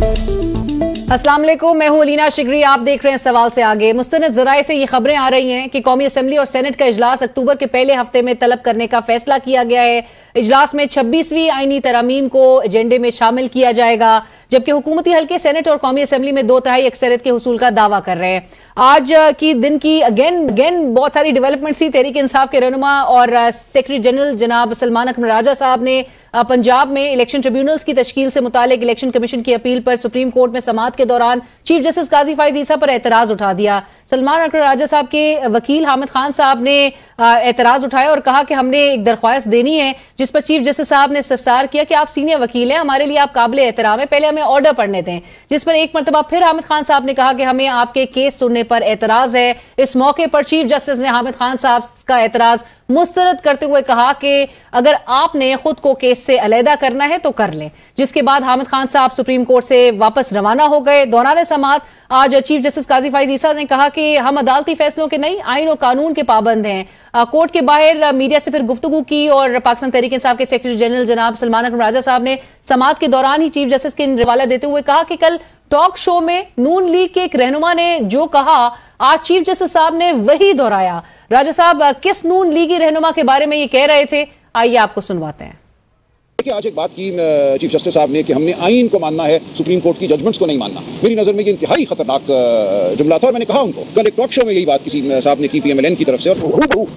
अस्सलाम वालेकुम, मैं हूं अलीना शिगरी। आप देख रहे हैं सवाल से आगे। मुस्तनद ज़राए से ये खबरें आ रही हैं कि कौमी असम्बली और सेनेट का इजलास अक्टूबर के पहले हफ्ते में तलब करने का फैसला किया गया है। इजलास में 26वीं आईनी तरमीम को एजेंडे में शामिल किया जाएगा, जबकि हुकूमती हल्के सेनेट और कौमी असम्बली में 2/3 अक्सरियत के हुसूल का दावा कर रहे हैं। आज की दिन की अगेन बहुत सारी डेवलपमेंट थी। तहरीक इंसाफ के रहनुमा और सेक्रेटरी जनरल जनाब सलमान अकमल राजा साहब ने पंजाब में इलेक्शन ट्रिब्यूनल्स की तश्कील से मुतालिक इलेक्शन कमीशन की अपील पर सुप्रीम कोर्ट में समाअत के दौरान चीफ जस्टिस काजी फाइज ईसा पर एतराज उठा दिया। सलमान अकमल राजा साहब के वकील हामिद खान साहब ने एतराज उठाया और कहा कि हमने एक दरख्वास्त देनी है, जिस पर चीफ जस्टिस साहब ने इस्तफसार किया कि आप सीनियर वकील हैं, हमारे लिए आप काबिल एहतराम है, पहले हमें ऑर्डर पढ़ने दें। जिस पर एक मरतबा फिर हामिद खान साहब ने कहा कि हमें आपके केस सुनने पर एतराज है। इस मौके पर चीफ जस्टिस ने हामिद खान साहब का एतराज मुस्तरद करते हुए कहा कि अगर आपने खुद को केस से अलहदा करना है तो कर लें। जिसके बाद हामिद खान साहब सुप्रीम कोर्ट से वापस रवाना हो गए। दौरान समाअत आज चीफ जस्टिस काजी फाइज ईसा ने कहा कि हम अदालती फैसलों के नहीं, आइन और कानून के पाबंद हैं। कोर्ट के बाहर मीडिया से फिर गुफ्तगू की और पाकिस्तान तहरीक इंसाफ के सेक्रेटरी जनरल जनाब सलमान अकमल राजा साहब ने समाअत के दौरान ही चीफ जस्टिस के हवाला देते हुए कहा कि कल टॉक शो में नून लीग के एक रहनुमा ने जो कहा, आज चीफ जस्टिस साहब ने वही दोहराया। राजा साहब किस नून लीगी रहनुमा के बारे में ये कह रहे थे, आइए आपको सुनवाते हैं। देखिए, आज एक बात की चीफ जस्टिस साहब ने कि हमने आइन को मानना है, सुप्रीम कोर्ट की जजमेंट्स को नहीं मानना। मेरी नजर में ये इंतहाई खतरनाक जुमला था और मैंने कहा उनको कल एक टॉक शो में यही बात किसी साहब ने की PMLN की तरफ से, और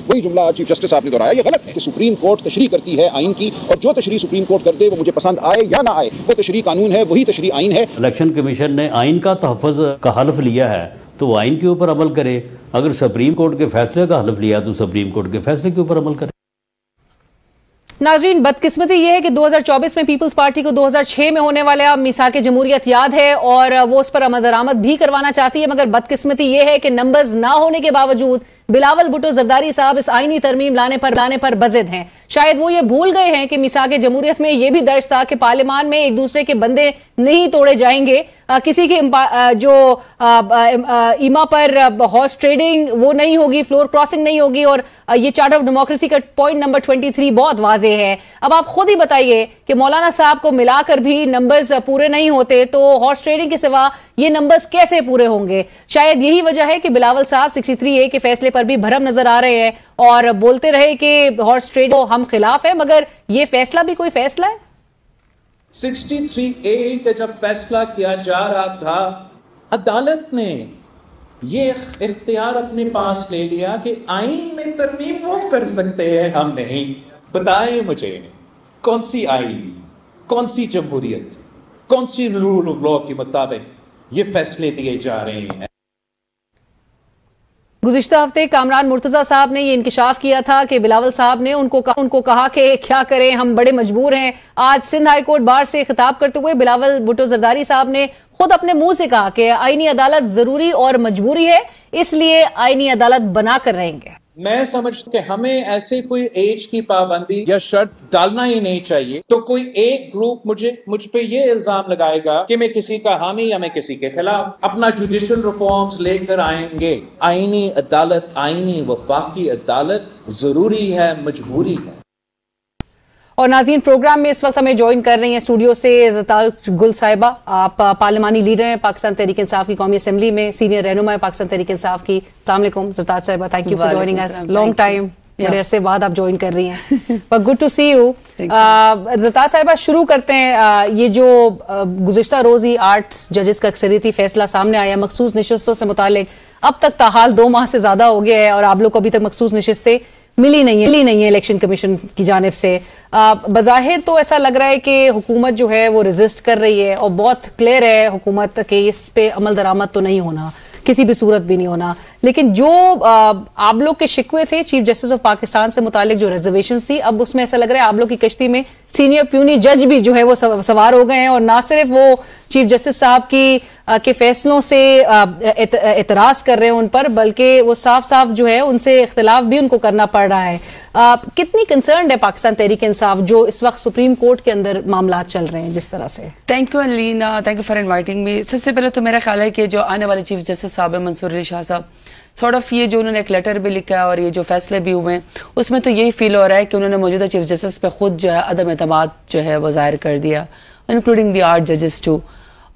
वही जुमला चीफ जस्टिस साहब ने दोहराया। ये गलत है कि सुप्रीम कोर्ट तशरीह करती है आइन की, और जो तशरीह सुप्रीम कोर्ट कर दे वो मुझे पसंद आए या ना आए, वो तशरीह कानून है, वही तशरीह आइन है। इलेक्शन कमीशन ने आइन का तहफ़्फ़ुज़ का हल्फ लिया है तो वो आइन के ऊपर अमल करे। अगर सुप्रीम कोर्ट के फैसले का हल्फ लिया तो सुप्रीम कोर्ट के फैसले के ऊपर अमल करे। नाज़रीन, बदकिस्मती यह है कि 2024 में पीपल्स पार्टी को 2006 में होने वाला मिसाक जमहूरियत याद है और वो उस पर अमल दरामद भी करवाना चाहती है, मगर बदकिस्मती यह है कि नंबर्स ना होने के बावजूद बिलावल भुट्टो जरदारी साहब इस आईनी तरमीम लाने पर बजिद हैं। शायद वो ये भूल गए हैं कि मिसाक जमहूरियत में यह भी दर्ज था कि पार्लियामान में एक दूसरे के बंदे नहीं तोड़े जाएंगे, किसी के जो ईमा पर हॉर्स ट्रेडिंग वो नहीं होगी, फ्लोर क्रॉसिंग नहीं होगी, और ये चार्टर ऑफ डेमोक्रेसी का पॉइंट नंबर 23 बहुत वाज़ेह है। अब आप खुद ही बताइए कि मौलाना साहब को मिलाकर भी नंबर्स पूरे नहीं होते तो हॉर्स ट्रेडिंग के सिवा ये नंबर्स कैसे पूरे होंगे? शायद यही वजह है कि बिलावल साहब 63A के फैसले पर भी भरम नजर आ रहे हैं और बोलते रहे कि हॉर्स ट्रेड को हम खिलाफ है, मगर ये फैसला भी कोई फैसला है। 63A का जब फैसला किया जा रहा था, अदालत ने ये इख्तियार अपने पास ले लिया कि आइन में तरमीम वो कर सकते हैं, हम नहीं। बताएं मुझे कौन सी आइन, कौन सी जमहूरियत, कौन सी रूल ऑफ लॉ के मुताबिक ये फैसले दिए जा रहे हैं। गुज़िश्ता हफ्ते कामरान मुर्तजा साहब ने ये इंकिशाफ किया था कि बिलावल साहब ने उनको कहा कि क्या करें, हम बड़े मजबूर हैं। आज सिंध हाई कोर्ट बार से खिताब करते हुए बिलावल भुट्टो जरदारी साहब ने खुद अपने मुंह से कहा कि आईनी अदालत जरूरी और मजबूरी है, इसलिए आईनी अदालत बनाकर रहेंगे। मैं समझता कि हमें ऐसे कोई एज की पाबंदी या शर्त डालना ही नहीं चाहिए। तो कोई एक ग्रुप मुझ पे ये इल्जाम लगाएगा कि मैं किसी का हामी या मैं किसी के खिलाफ, अपना जुडिशल रिफॉर्म्स लेकर आएंगे। आईनी अदालत, आईनी वफाकी अदालत जरूरी है, मजबूरी है। और नाज़रीन, प्रोग्राम में इस वक्त हमें ज्वाइन कर रही हैं स्टूडियो से ज़रताल गुल साहिबा। आप पार्लिमानी लीडर हैं पाकिस्तान तहरीक इंसाफ की कौमी असम्बली में, सीनियर रहनुमा है पाकिस्तान तहरीक इंसाफ की। अस्सलाम वालेकुम Zartaj Sahiba, thank you for joining us. Long time, बड़े अरसे बाद आप ज्वाइन कर रही हैं, but good to see you. Zartaj Sahiba, शुरू करते हैं। ये जो गुज़िश्ता रोज़ ही 8 जजेस का अक्सरियती फैसला सामने आया मखसूस नशिस्तों से मुतालिक, अब तक ताहाल 2 माह से ज्यादा हो गया है और आप लोग को अभी तक मखसूस नशिस्तें मिली नहीं है इलेक्शन कमीशन की जानिब से। बज़ाहिर तो ऐसा लग रहा है कि हुकूमत जो है वो रेजिस्ट कर रही है और बहुत क्लियर है हुकूमत के इस पे अमल दरामद तो नहीं होना, किसी भी सूरत भी नहीं होना। लेकिन जो आप लोग के शिकवे थे चीफ जस्टिस ऑफ पाकिस्तान से मुतालिक जो रिजर्वेशन थी, अब उसमें ऐसा लग रहा है आप लोग की कश्ती में सीनियर प्यूनी जज भी जो है वो सवार हो गए हैं और ना सिर्फ वो चीफ जस्टिस साहब के फैसलों से एतराज कर रहे हैं उन पर, बल्कि वो साफ साफ जो है उनसे इख्तिलाफ भी उनको करना पड़ रहा है। कितनी कंसर्न है पाकिस्तान तहरीक इंसाफ जो इस वक्त सुप्रीम कोर्ट के अंदर मामला चल रहे हैं जिस तरह से? Thank you Alina, thank you for inviting me. सबसे पहले तो मेरा ख्याल है कि जो आने वाले चीफ जस्टिस साहब है मंसूर अली शाह साहब, सॉर्ट ऑफ ये जो उन्होंने एक लेटर भी लिखा है और ये जो फैसले भी हुए हैं उसमें तो यही फील हो रहा है कि उन्होंने मौजूदा चीफ जस्टिस पे खुद जो है अदम एतमाद जो है वो जाहिर कर दिया, इंक्लूडिंग दी 8 जजेस टू।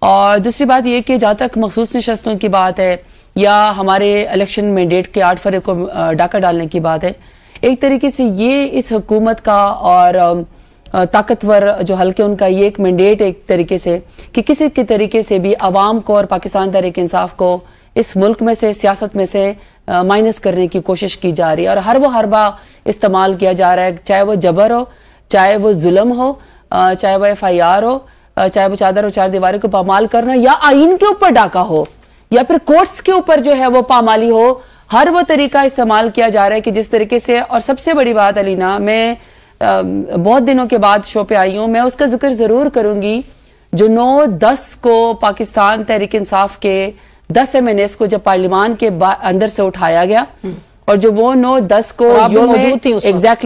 और दूसरी बात यह कि जहाँ तक मखसूस नशस्तों की बात है या हमारे इलेक्शन मैंडेट के 8 फरवरी को डाका डालने की बात है, एक तरीके से ये इस हुकूमत का और ताकतवर जो हल्के उनका ये एक मैंडेट एक तरीके से कि किसी के तरीके से भी आवाम को और पाकिस्तान तहरीक इंसाफ को इस मुल्क में से, सियासत में से माइनस करने की कोशिश की जा रही है और हर वो हरबा इस्तेमाल किया जा रहा है, चाहे वो जबर हो, चाहे वो जुल्म हो, चाहे वो FIR हो, चाहे वो चादर और चार दीवारों को पामाल करना या आइन के ऊपर डाका हो या फिर कोर्ट्स के ऊपर जो है वो पामाली हो, हर वो तरीका इस्तेमाल किया जा रहा है कि जिस तरीके से। और सबसे बड़ी बात अलीना, मैं बहुत दिनों के बाद शो पे आई हूं, मैं उसका जिक्र जरूर करूंगी जो 9-10 को पाकिस्तान तहरीक इंसाफ के 10 MNAs को जब पार्लियामान के अंदर से उठाया गया और जो वो 9-10 को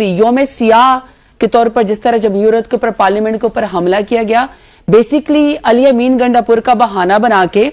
योम सियाह के तौर पर जिस तरह जमहूरियत के ऊपर, पार्लियामेंट के ऊपर हमला किया गया, बेसिकली अली अमीन गंडापुर का बहाना बना के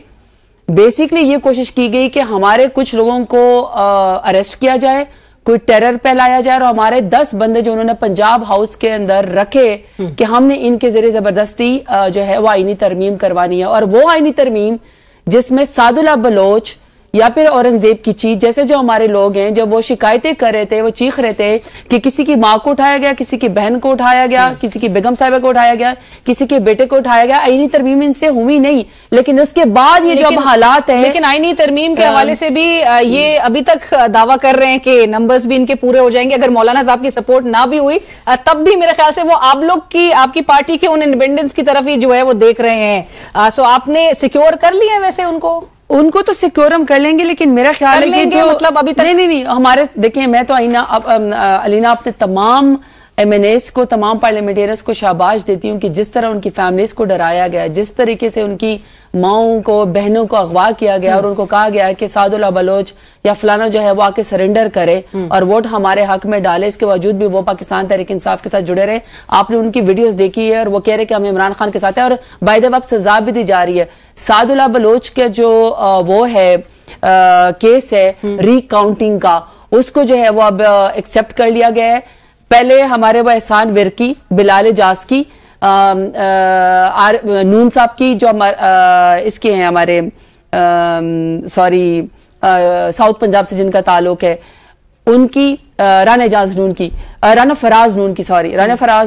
बेसिकली ये कोशिश की गई कि हमारे कुछ लोगों को अरेस्ट किया जाए, कोई टेरर फैलाया जाए और हमारे 10 बंदे जो उन्होंने पंजाब हाउस के अंदर रखे कि हमने इनके जरिए जबरदस्ती जो है वो आईनी तरमीम करवानी है। और वो आईनी तरमीम जिसमें सादुल्ला बलोच या फिर औरंगजेब की चीज जैसे जो हमारे लोग हैं, जब वो शिकायतें कर रहे थे, वो चीख रहे थे कि किसी की माँ को उठाया गया, किसी की बहन को उठाया गया, किसी की बेगम साहिबा को उठाया गया, किसी के बेटे को उठाया गया, आईनी तरमीम इनसे हुई नहीं। लेकिन उसके बाद ये जो हालात है, लेकिन आईनी तरमीम के हवाले से भी ये अभी तक दावा कर रहे हैं कि नंबर्स भी इनके पूरे हो जाएंगे। अगर मौलाना साहब की सपोर्ट ना भी हुई तब भी मेरे ख्याल से वो आप लोग की, आपकी पार्टी के उन इंडिपेंडेंस की तरफ ही जो है वो देख रहे हैं। सो आपने सिक्योर कर लिया है वैसे उनको तो सिक्योर हम कर लेंगे, लेकिन मेरा ख्याल है कि जो मतलब अभी तक नहीं हमारे देखिए, मैं तो अलीना अपने तमाम MNAs को, तमाम पार्लियामेंटेरियंस को शाबाश देती हूँ कि जिस तरह उनकी फैमिलीज को डराया गया, जिस तरीके से उनकी माओं को, बहनों को अगवा किया गया और उनको कहा गया कि सादुल्ला बलोच या फलाना जो है वो आके सरेंडर करे और वोट हमारे हक में डाले, इसके बावजूद भी वो पाकिस्तान तहरीक इंसाफ के साथ जुड़े रहे। आपने उनकी वीडियोस देखी है और वो कह रहे कि हम इमरान खान के साथ है और बाय द वे अब सजा भी दी जा रही है। सादुल्ला बलोच के जो वो है केस है रिकाउंटिंग का, उसको जो है वो अब एक्सेप्ट कर लिया गया है। पहले हमारे वो एहसान विरकी, बिलाल जास्की, नून साहब की जो इसके हैं हमारे साउथ पंजाब से जिनका ताल्लुक है, उनकी राना फराज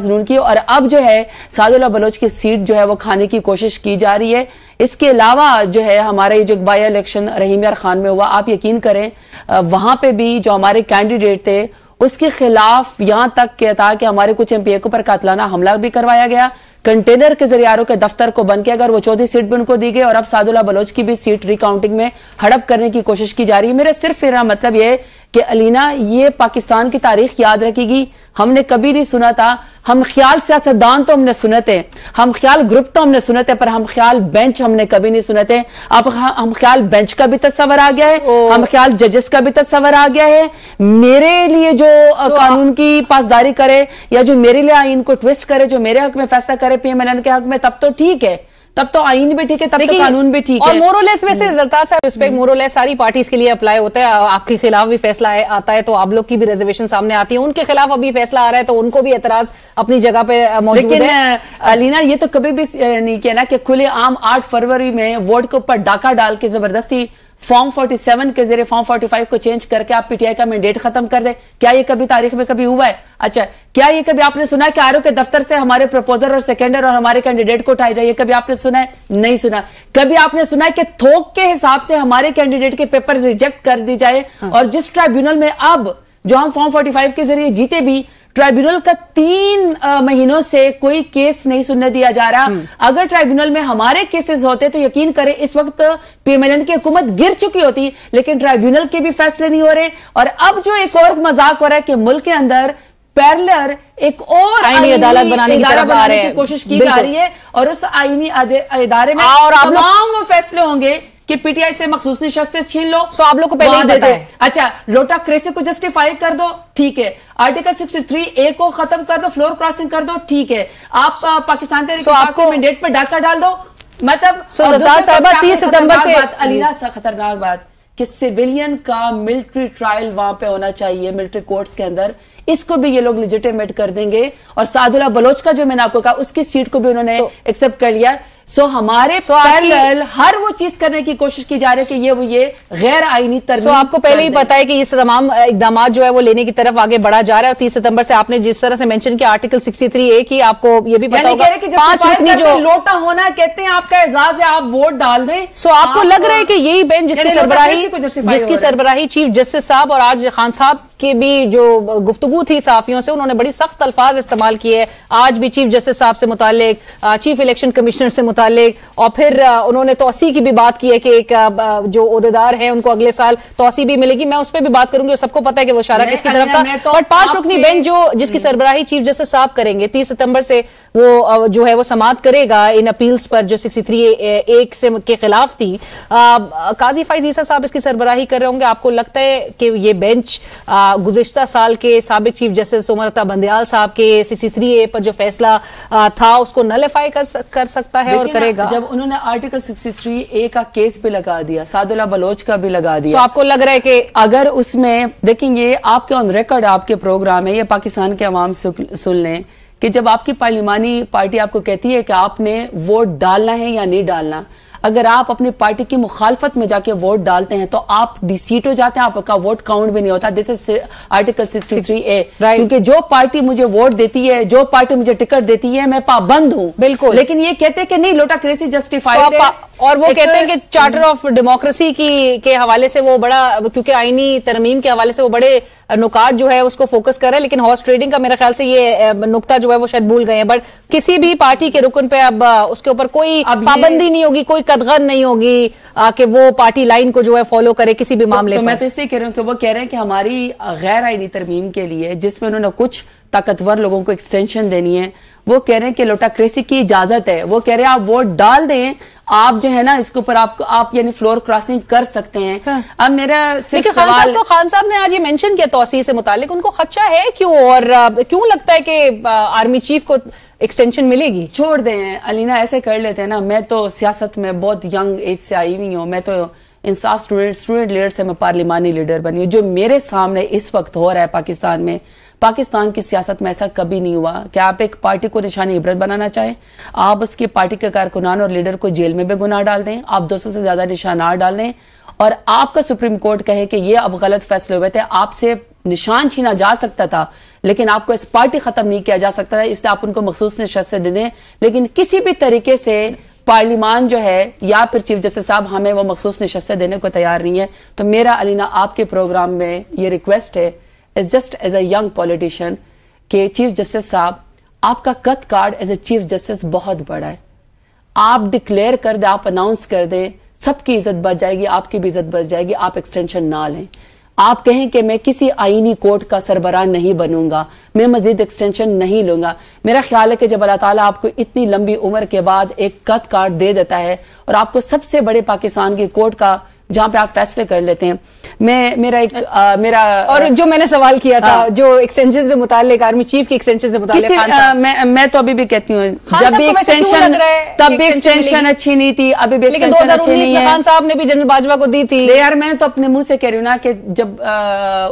नून की और अब जो है सादुल्ला बलोच की सीट जो है वो खाने की कोशिश की जा रही है। इसके अलावा जो है हमारा ये जो बाई इलेक्शन रहीम यार खान में हुआ, आप यकीन करें वहां पे भी जो हमारे कैंडिडेट थे उसके खिलाफ यहां तक किया था कि हमारे कुछ MPA को पर कातलाना हमला भी करवाया गया, कंटेनर के जरिए के दफ्तर को बंद किया गया और वो चौथी सीट भी उनको दी गई और अब सादुल्ला बलोच की भी सीट रिकाउंटिंग में हड़प करने की कोशिश की जा रही है। मेरा सिर्फ मेरा मतलब ये कि अलीना, ये पाकिस्तान की तारीख याद रखेगी। हमने कभी नहीं सुना था, हम ख्याल सियासतदान तो हमने सुने थे, हम ख्याल ग्रुप तो हमने सुने थे, पर हम ख्याल बेंच हमने कभी नहीं सुने थे। अब हम ख्याल बेंच का भी तस्वर आ गया है, हम ख्याल जजेस का भी तस्वर आ गया है। मेरे लिए जो कानून की पासदारी करे या जो मेरे लिए आइन को ट्विस्ट करे, जो मेरे हक में फैसला करे PMLN के हक में, तब तो ठीक है, तब तो आइन भी ठीक है, तब तो कानून भी ठीक है। और मोरलेस वैसे जरदार साहब रिस्पेक्ट मोरलेस सारी पार्टीज के लिए अप्लाई होता है। आपके खिलाफ भी फैसला आता है तो आप लोग की भी रिजर्वेशन सामने आती है, उनके खिलाफ अभी फैसला आ रहा है तो उनको भी एतराज अपनी जगह पे मौजूद है। लेकिन अलीना, ये तो कभी भी नहीं किया ना कि खुले आम 8 फरवरी में वोट के ऊपर डाका डाल के जबरदस्ती फॉर्म 47 के जरिए फॉर्म 45 को चेंज करके आप PTI का मैंडेट खत्म कर दे। क्या ये कभी तारीख में कभी हुआ है? अच्छा, क्या ये कभी आपने सुना है कि आरओ के दफ्तर से हमारे प्रपोजर और सेकेंडर और हमारे कैंडिडेट को उठाया जाए? ये कभी आपने सुना है? नहीं सुना। कभी आपने सुना है कि थोक के हिसाब से हमारे कैंडिडेट के पेपर रिजेक्ट कर दी जाए? और जिस ट्राइब्यूनल में अब जो हम फॉर्म 45 के जरिए जीते भी, ट्राइब्यूनल का 3 महीनों से कोई केस नहीं सुनने दिया जा रहा। अगर ट्राइब्यूनल में हमारे केसेस होते तो यकीन करें इस वक्त PMLN की हुकूमत गिर चुकी होती, लेकिन ट्राइब्यूनल के भी फैसले नहीं हो रहे। और अब जो एक और मजाक हो रहा है कि मुल्क के अंदर पैरेलल एक और आईनी अदालत बनाने की कोशिश की जा रही है और उस आईनी इदारे में तमाम वो फैसले होंगे कि PTI से मखसूस नशस्तें छीन लो, सो आप लोग को पहले ही पता है। अच्छा, लोटा क्रेसी को जस्टिफाई कर दो, ठीक है। आर्टिकल 63A को खत्म कर दो, फ्लोर क्रॉसिंग कर दो, ठीक है। आप पाकिस्तान आपको मैंडेट पर डाका डाल दो, मतलब 30 सितंबर से अलीना सा खतरनाक बात कि सिविलियन का मिलिट्री ट्रायल वहां पे होना चाहिए, मिलिट्री कोर्ट्स के अंदर। इसको भी ये लोग लेजिटिमेट कर देंगे। और सादुल्ला बलोच का जो मैंने आपको कहा उसकी सीट को भी उन्होंने एक्सेप्ट कर लिया। हमारे पैरेलल हर वो चीज करने की कोशिश की जा रही है कि ये गैर आईनी तरमीम। आपको पहले ही पता है कि ये तमाम इकदाम जो है वो लेने की तरफ आगे बढ़ा जा रहा है। 30 सितंबर से आपने जिस तरह से मेंशन किया आर्टिकल 63A की, आपको ये भी पता होगा कि 5 रुकनी जो लोटा होना कहते हैं आपका एजाज है, आप वोट डाल दें। आपको लग रहा है कि यही बेंच जिसकी सरबराही चीफ जस्टिस साहब और आज खान साहब की भी जो गुफ्तगू थी साफियों से, उन्होंने बड़ी सख्त अल्फाज इस्तेमाल किए। आज भी चीफ जस्टिस साहब से मुतालिक, चीफ इलेक्शन कमिश्नर से मुतालिक, और फिर उन्होंने तौसी की भी बात की है कि एक जो ओहदेदार है उनको अगले साल तौसी भी मिलेगी। मैं उस पर भी बात करूंगी। सबको पता है कि वो इशारा किसकी तरफ था। बट 5 रुकनी बेंच जिसकी सरबराही चीफ जस्टिस साहब करेंगे, 30 सितंबर से वो जो है वो समाअत करेगा इन अपील्स पर जो 63A के खिलाफ थी। काजी फैज ईसा साहब इसकी सरबराही कर रहे होंगे। आपको लगता है कि ये बेंच गुज़िश्ता साल के साबिक चीफ जस्टिस उमर अता बंदयाल साहब के 63A पर जो फैसला था उसको नलिफाई कर सकता है और करेगा? जब उन्होंने आर्टिकल 63A का केस भी लगा दिया, सादुल्ला बलोच का भी लगा दिया, तो आपको लग रहा है कि अगर उसमें देखेंगे, आपके ऑन रिकॉर्ड आपके प्रोग्राम है, ये पाकिस्तान के अवाम सुन लें कि जब आपकी पार्लिमानी पार्टी आपको कहती है कि आपने वोट डालना है या नहीं डालना, अगर आप अपनी पार्टी की मुखालफत में जाके वोट डालते हैं तो आप डिसीट हो जाते हैं, आपका वोट काउंट भी नहीं होता। This is article 63A। क्योंकि जो पार्टी मुझे वोट देती है, जो पार्टी मुझे टिकट देती है, मैं पाबंद हूं। बिल्कुल। लेकिन ये कहते हैं कि नहीं, लोटाक्रेसी जस्टिफाइड है, और वो कहते हैं कि चार्टर ऑफ डेमोक्रेसी के हवाले से वो बड़ा, क्योंकि आईनी तरमीम के हवाले से वो बड़े नुकात जो है उसको फोकस कर रहा है। लेकिन हॉर्स ट्रेडिंग का मेरे ख्याल से ये नुकता जो है वो शायद भूल गए हैं। बट किसी भी पार्टी के रुकन पे अब उसके ऊपर कोई पाबंदी नहीं होगी, कोई कदगन नहीं होगी कि वो पार्टी लाइन को जो है फॉलो करे किसी भी मामले में। मैं तो इसलिए कह रही हूँ कि वो कह रहे हैं कि हमारी गैर आईनी तरमीम के लिए, जिसमें उन्होंने कुछ ताकतवर लोगों को एक्सटेंशन देनी है, वो कह रहे हैं कि लोटाक्रेसी की इजाजत है। वो कह रहे हैं आप वोट डाल दें, आप जो है ना इसके ऊपर आप यानी फ्लोर क्रॉसिंग कर सकते हैं। हाँ। अब मेरा सिर्फ सवाल, खान साहब ने आज ये मेंशन किया तौसी से मुतालिक, उनको खदशा है क्यों, और क्यों लगता है कि आर्मी चीफ को एक्सटेंशन मिलेगी? छोड़ दें अलीना, ऐसे कर लेते हैं ना। मैं तो सियासत में बहुत यंग एज से आई हुई हूँ, मैं तो इंसाफ स्टूडेंट लीडर से मैं पार्लिमानी लीडर बनी हूँ। जो मेरे सामने इस वक्त हो रहा है पाकिस्तान में, पाकिस्तान की सियासत में ऐसा कभी नहीं हुआ कि आप एक पार्टी को निशानी इबरत बनाना चाहें, आप उसकी पार्टी के कारकुनान और लीडर को जेल में भी गुनाह डाल दें, आप 200 से ज्यादा निशानार डाल दें, और आपका सुप्रीम कोर्ट कहे कि ये अब गलत फैसले हुए थे, आपसे निशान छीना जा सकता था लेकिन आपको इस पार्टी खत्म नहीं किया जा सकता था, इसलिए आप उनको मखसूस नशस्तें दे दें। लेकिन किसी भी तरीके से पार्लिमान जो है या फिर चीफ जस्टिस साहब हमें वो मखसूस नशस्तें देने को तैयार नहीं है। तो मेरा अलीना आपके प्रोग्राम में ये रिक्वेस्ट है, is just as a young politician, कि चीफ जस्टिस साहब आपका cut card as a chief justice बहुत बड़ा है। आप डिक्लेयर कर दे, आप अनाउंस कर दे, सबकी इज्जत बच जाएगी, आपकी भी इज्जत बच जाएगी। आप एक्सटेंशन ना लें, आप कहें कि मैं किसी आईनी कोर्ट का सरबराह नहीं बनूंगा, मैं मजीद एक्सटेंशन नहीं लूंगा। मेरा ख्याल है कि जब अल्लाह ताला आपको इतनी लंबी उम्र के बाद एक कट कार्ड दे देता है और आपको सबसे बड़े पाकिस्तान की कोर्ट का, जहां पे आप फैसले कर लेते हैं, मेरा और जो मैंने सवाल किया था, जो एक्सटेंशन से मुताल्लिक, आर्मी चीफ की एक्सटेंशन से मुताल्लिक, मैं तो अभी भी कहती हूँ जब भी एक्सटेंशन, तब भी एक्सटेंशन अच्छी नहीं थी, अभी भी एक्सटेंशन अच्छी नहीं है। खान साहब ने भी जनरल बाजवा को दी थी। यार मैं तो अपने मुंह से कह रही हूँ ना कि जब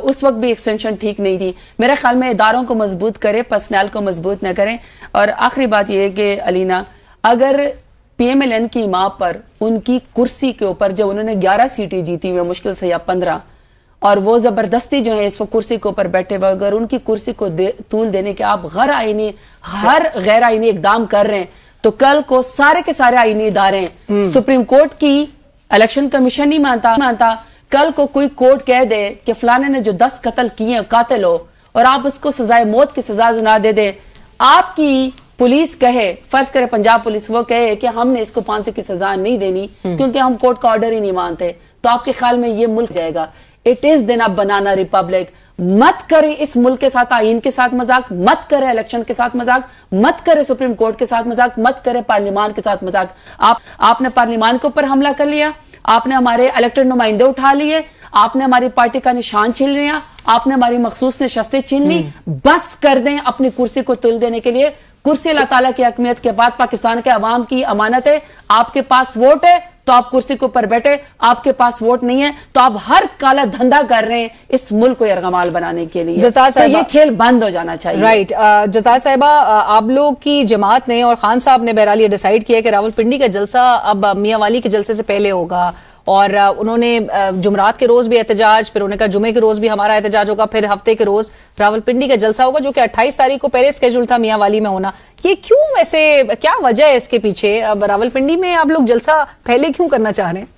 उस वक्त भी एक्सटेंशन ठीक नहीं थी। मेरे ख्याल में इदारों को मजबूत करें, पर्सनल को मजबूत न करें। और आखिरी बात यह है कि अलीना, अगर PMLN की मां पर उनकी कुर्सी के ऊपर जब उन्होंने 11 सीटें जीती हुई मुश्किल से या 15, और वो जबरदस्ती जो है इस कुर्सी के ऊपर बैठे हुए, अगर उनकी कुर्सी को तूल देने के आप हर गैर आईनी इकदाम कर रहे हैं, तो कल को सारे के सारे आईनी इदारे, सुप्रीम कोर्ट की इलेक्शन कमीशन नहीं मानता, कल को कोई कोर्ट कह दे कि फलाने ने जो 10 कत्ल किए कातिल हो, और आप उसको सजाए मौत की सजा सुना दे दे, आपकी पुलिस कहे, फर्ज करे पंजाब पुलिस वो कहे कि हमने इसको फांसी की सजा नहीं देनी क्योंकि हम कोर्ट का ऑर्डर ही नहीं मानते, तो आपके ख्याल में ये मुल्क जाएगा? It is then a banana republic. मत करे इस मुल्क के साथ आईन के साथ मजाक, मत करे इलेक्शन के साथ मजाक, मत करे सुप्रीम कोर्ट के साथ मजाक, मत करे पार्लियामान के साथ मजाक। आपने पार्लियामान के ऊपर हमला कर लिया, आपने हमारे इलेक्टेड नुमाइंदे उठा लिए, आपने हमारी पार्टी का निशान छीन लिया, आपने हमारी मखसूस नशस्तें छीन ली। बस कर दें अपनी कुर्सी को तुल देने के लिए। कुर्सी अल्लाह ताला की अहमियत के बाद पाकिस्तान के अवाम की अमानत है, आपके पास वोट है तो तो आप कुर्सी के ऊपर बैठे, आपके पास वोट नहीं है, तो आप हर काला धंधा कर रहे हैं इस मुल्क को यरगमाल बनाने के लिए। तो ये खेल बंद हो जाना चाहिए। राइट। जता साहिबा, आप लोग की जमात ने और खान साहब ने बहरहाल ये डिसाइड किया कि रावलपिंडी का जलसा अब मियांवाली के जलसे से पहले होगा, और उन्होंने जुमरात के रोज भी एहतजाज, फिर उन्होंने कहा जुमे के रोज भी हमारा एहतजाज होगा, फिर हफ्ते के रोज रावलपिंडी का जलसा होगा, जो कि 28 तारीख को पहले स्केड्यूल था मियांवाली में होना। ये क्यों, वैसे क्या वजह है इसके पीछे? अब रावलपिंडी में आप लोग जलसा पहले क्यों करना चाह रहे हैं?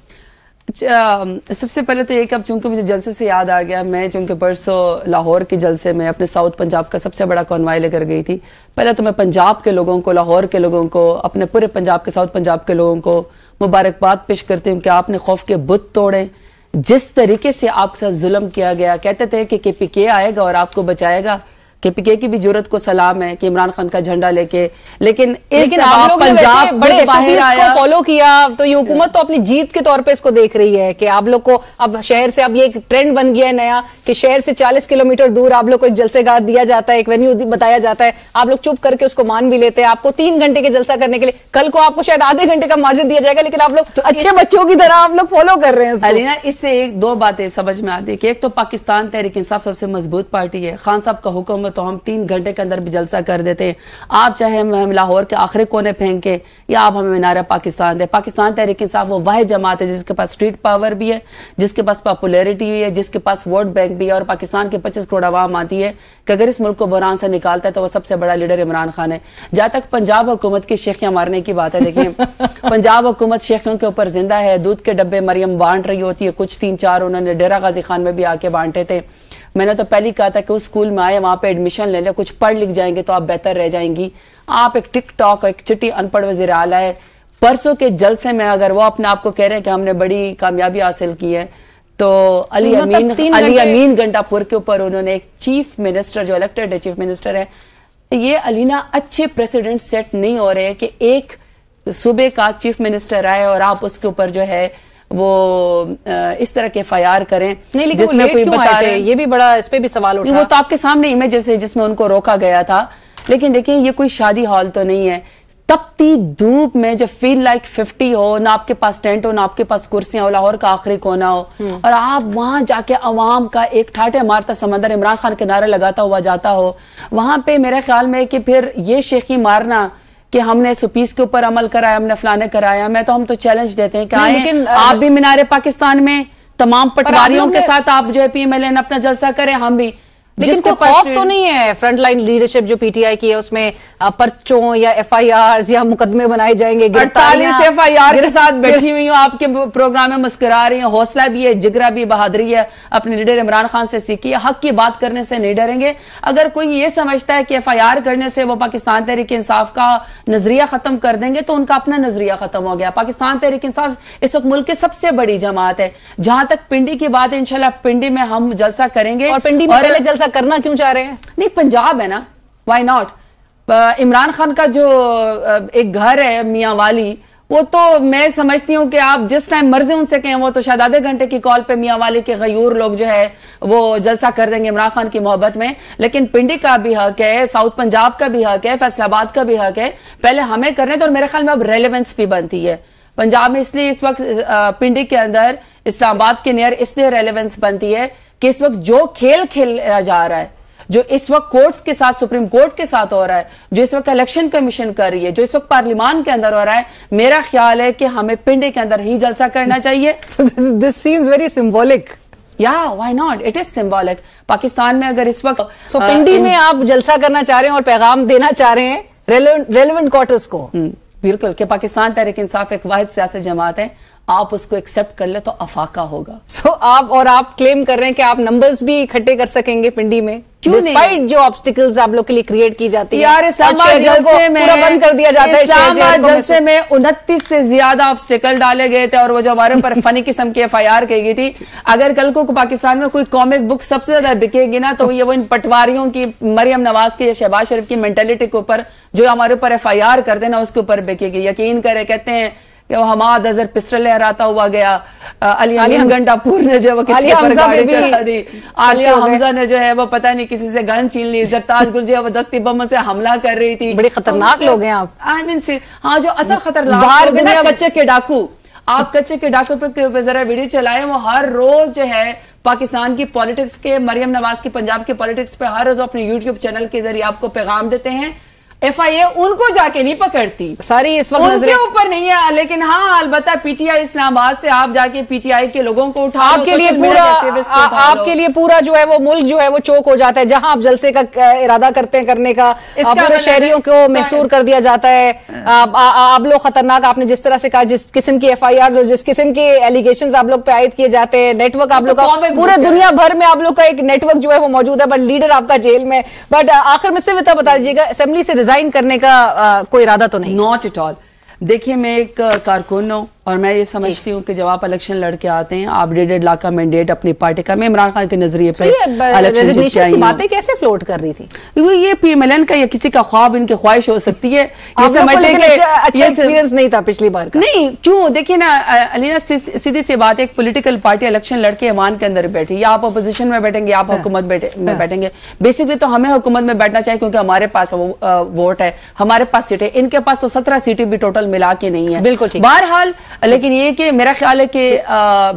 सबसे पहले तो ये कि अब चूंकि मुझे जलसे से याद आ गया, मैं चूंकि परसों लाहौर के जलसे में अपने साउथ पंजाब का सबसे बड़ा कॉन्वाय लेकर गई थी। पहले तो मैं पंजाब के लोगों को, लाहौर के लोगों को, अपने पूरे पंजाब के, साउथ पंजाब के लोगों को मुबारकबाद पेश करती हूँ कि आपने खौफ के बुत तोड़े। जिस तरीके से आपके साथ जुल्म किया गया, कहते थे कि KPK आएगा और आपको बचाएगा। KPK की भी जरूरत को सलाम है कि इमरान खान का झंडा लेके, लेकिन आप लोग ने वैसे बड़े SOPs को फॉलो किया, तो ये हुकूमत तो अपनी जीत के तौर पे इसको देख रही है कि आप लोग को अब शहर से, अब ये एक ट्रेंड बन गया है नया कि शहर से 40 किलोमीटर दूर आप लोग को एक जलसेगाह दिया जाता है, एक वेन्यू बताया जाता है, आप लोग चुप करके उसको मान भी लेते हैं। आपको 3 घंटे के जलसा करने के लिए, कल को आपको शायद आधे घंटे का मार्जिन दिया जाएगा, लेकिन आप लोग तो अच्छे बच्चों की तरह आप लोग फॉलो कर रहे हैं। अलीना, इससे एक दो बातें समझ में आती है कि एक तो पाकिस्तान तहरीक इंसाफ सबसे मजबूत पार्टी है, खान साहब का हुक्म है तो हम 3 घंटे के अंदर भी जलसा कर देते हैं। आप चाहे हम लाहौर के आखिरी कोने फेंके या आप हमें मीनार पाकिस्तान दे, पाकिस्तान तहरीक इंसाफ वो वाहिद जमात है जिसके पास स्ट्रीट पावर भी है, जिसके पास पॉपुलैरिटी भी है, जिसके पास वोट बैंक भी है, और पाकिस्तान के 25 करोड़ आवाम आती है कि अगर इस मुल्क को बुरान से निकालता है तो वह सबसे बड़ा लीडर इमरान खान है। जहां तक पंजाब हुकूमत की शेखियां मारने की बात है, देखिए पंजाब हुकूमत शेखियों के ऊपर जिंदा है। दूध के डब्बे मरियम बांट रही होती है, कुछ 3-4 उन्होंने डेरा गाजी खान में भी आके बांटे थे। मैंने तो पहले कहा था कि उस स्कूल में आए, वहां पे एडमिशन ले ले, कुछ पढ़ लिख जाएंगे तो आप बेहतर रह जाएंगी। आप एक टिकटॉक, एक चिट्टी अनपढ़ वज़ीर आला है। परसों के जलसे में अगर वो अपने आप को कह रहे हैं कि हमने बड़ी कामयाबी हासिल की है, तो अली अमीन गंडापुर के ऊपर उन्होंने एक चीफ मिनिस्टर, जो इलेक्टेड है चीफ मिनिस्टर है, ये अलीना अच्छे प्रेसिडेंट सेट नहीं हो रहे कि एक सूबे का चीफ मिनिस्टर आए और आप उसके ऊपर जो है वो इस तरह के FIR करें। नहीं, लेकिन वो लेट क्यों आए थे? ये भी बड़ा, इस पे भी सवाल उठा। वो तो आपके सामने इमेजेस है जिसमें उनको रोका गया था, लेकिन देखिए ये कोई शादी हॉल तो नहीं है। तपती धूप में जब फील लाइक 50 हो, ना आपके पास टेंट हो, ना आपके पास कुर्सियां हो, लाहौर का आखिरी कोना हो, और आप वहां जाके अवाम का एक ठाटे मारता समंदर इमरान खान के नारे लगाता हुआ जाता हो, वहां पे मेरे ख्याल में कि फिर ये शेखी मारना कि हमने SOPs के ऊपर अमल कराया, हमने फलाने कराया, हम तो चैलेंज देते हैं कि लेकिन आप भी मीनारे पाकिस्तान में तमाम पटवारियों के साथ आप जो है PMLN अपना जलसा करें, हम भी। लेकिन कोई खौफ तो नहीं है फ्रंटलाइन लीडरशिप जो PTI की है उसमें पर्चों या FIRs या मुकदमे बनाए जाएंगे? 48 FIR के साथ बैठी हुई हूँ, आपके प्रोग्राम में मुस्कुरा रही हूँ। हौसला भी है, जिगरा भी, बहादुरी है, अपने लीडर इमरान खान से सीखी है। हक की बात करने से नहीं डरेंगे। अगर कोई ये समझता है कि FIR करने से वो पाकिस्तान तहरीक इंसाफ का नजरिया खत्म कर देंगे, तो उनका अपना नजरिया खत्म हो गया। पाकिस्तान तहरीक इंसाफ इस वक्त मुल्क की सबसे बड़ी जमात है। जहां तक पिंडी की बात है, इंशाल्लाह पिंडी में हम जलसा करेंगे। और पिंडी में पहले जलसा करना क्यों चाह रहे हैं? नहीं, पंजाब है ना, व्हाई नॉट। इमरान खान का जो एक घर है मियांवाली, वो तो मैं समझती हूँ कि आप जिस टाइम मर्जी उनसे कहें, वो तो शायद आधे घंटे की कॉल पे मियांवाली के गयूर लोग जो है वो जलसा कर देंगे इमरान खान की मोहब्बत में। लेकिन पिंडी का भी हक है, साउथ पंजाब का भी हक है, फैसलाबाद का भी हक है। पहले हमें करने तो, और मेरे ख्याल में अब रेलेवेंस भी बनती है पंजाब में। इसलिए इस वक्त पिंडी के अंदर, इस्लामाबाद के नियर इसलिए रेलेवेंस बनती है कि इस वक्त जो खेल खेला जा रहा है, जो इस वक्त कोर्ट्स के साथ, सुप्रीम कोर्ट के साथ हो रहा है, जो इस वक्त इलेक्शन कमीशन कर रही है, जो इस वक्त पार्लियामान के अंदर हो रहा है, मेरा ख्याल है कि हमें पिंडी के अंदर ही जलसा करना चाहिए। This seems very symbolic. Yeah why not, it is symbolic. Pakistan में अगर इस वक्त पिंडी में आप जलसा करना चाह रहे हैं और पैगाम देना चाह रहे हैं रेलेवेंट क्वार्टर्स को, बिल्कुल, कि पाकिस्तान तहरीक इंसाफ एक वाहिद सियासी जमात है, आप उसको एक्सेप्ट कर ले तो अफाका होगा। आप क्लेम कर रहे हैं कि आप नंबर्स भी इकट्ठे कर सकेंगे पिंडी में, क्यों नहीं? जो ऑब्स्टिकल्स आप लोग के लिए क्रिएट की जाती है। यार इस्लामाबाद जलसे में पूरा बंद कर दिया जाता है। इस्लामाबाद जलसे में 29 से ज्यादा ऑब्स्टिकल डाले गए थे, और वो जो हमारे ऊपर फनी किस्म की FIR की गई थी। अगर कल को पाकिस्तान में कोई कॉमिक बुक सबसे ज्यादा बिकेगी ना, तो ये वो इन पटवारियों की, मरियम नवाज की या शहबाज शरीफ की मेंटेलिटी के ऊपर जो हमारे ऊपर FIR कर देना, उसके ऊपर बिकेगी। यकीन करे, कहते हैं कि वो हमाद अजहर पिस्टल लहराता हुआ गया। अली गंडापुर ने जो वो किसी पर गाड़ी चढ़ा दी, आलिया हमजा ने जो है वो पता नहीं किसी से गन छीन ली, जरताज गुल जो है वो दस्ती बम से हमला कर रही थी। बड़े खतरनाक लोग हैं आप। आई मीन हाँ, जो असल खतरनाक बच्चे के डाकू, आप कच्चे के डाकू पे जरा वीडियो चलाएं, वो हर रोज जो है पाकिस्तान की पॉलिटिक्स के, मरियम नवाज की पंजाब के पॉलिटिक्स पे हर रोज अपने यूट्यूब चैनल के जरिए आपको पैगाम देते हैं। FIA उनको जाके नहीं पकड़ती, सारी इस वक्त उनके ऊपर नहीं है, लेकिन हाँ अलबत्ता PTI इस्लामाबाद से आप जाके PTI के लोगों को उठा, आपके लिए पूरा जो है वो मुल्क जो है वो चौक हो जाता है। जहां आप जलसे का इरादा करते हैं करने का, पूरे शहरियों को महसूर कर दिया जाता है। आप लोग खतरनाक, आपने जिस तरह से कहा, जिस किस्म की FIR और जिस किस्म के एलिगेशंस आप लोग पे आयद किए जाते हैं, नेटवर्क आप लोग का पूरे दुनिया भर में आप लोग का एक नेटवर्क जो है वो मौजूद है, बट लीडर आपका जेल में। बट आखिर में सिर्फ इतना बता दीजिएगा, असेंबली से रिजाइन करने का कोई इरादा तो नहीं? Not at all. देखिए मैं एक कारकुन हूँ और मैं ये समझती हूँ कि जब आप इलेक्शन लड़के आते हैं, आप 1.5 लाख का मैंडेट अपनी पार्टी का, मैं इमरान खान के नजरिए पे रेजिग्नेशन की बातें कैसे फ्लोट कर रही थी? ये PMLN का या किसी का ख्वाब, इनकी ख्वाहिश हो सकती है। अच्छा एक्सपीरियंस नहीं था पिछली बार का। नहीं, क्यों? देखिए ना अलीना, सीधी सी बात है, एक पॉलिटिकल पार्टी इलेक्शन लड़के ऐवान के अंदर बैठी, या आप अपोजिशन में बैठेंगे, आप हुकूमत में बैठेंगे। बेसिकली तो हमें हुकूमत में बैठना चाहिए क्योंकि हमारे पास वोट है, हमारे पास सीटें, इनके पास तो 17 सीटें भी टोटल मिला के नहीं है। बिल्कुल ठीक। बहरहाल लेकिन ये कि मेरा ख्याल है कि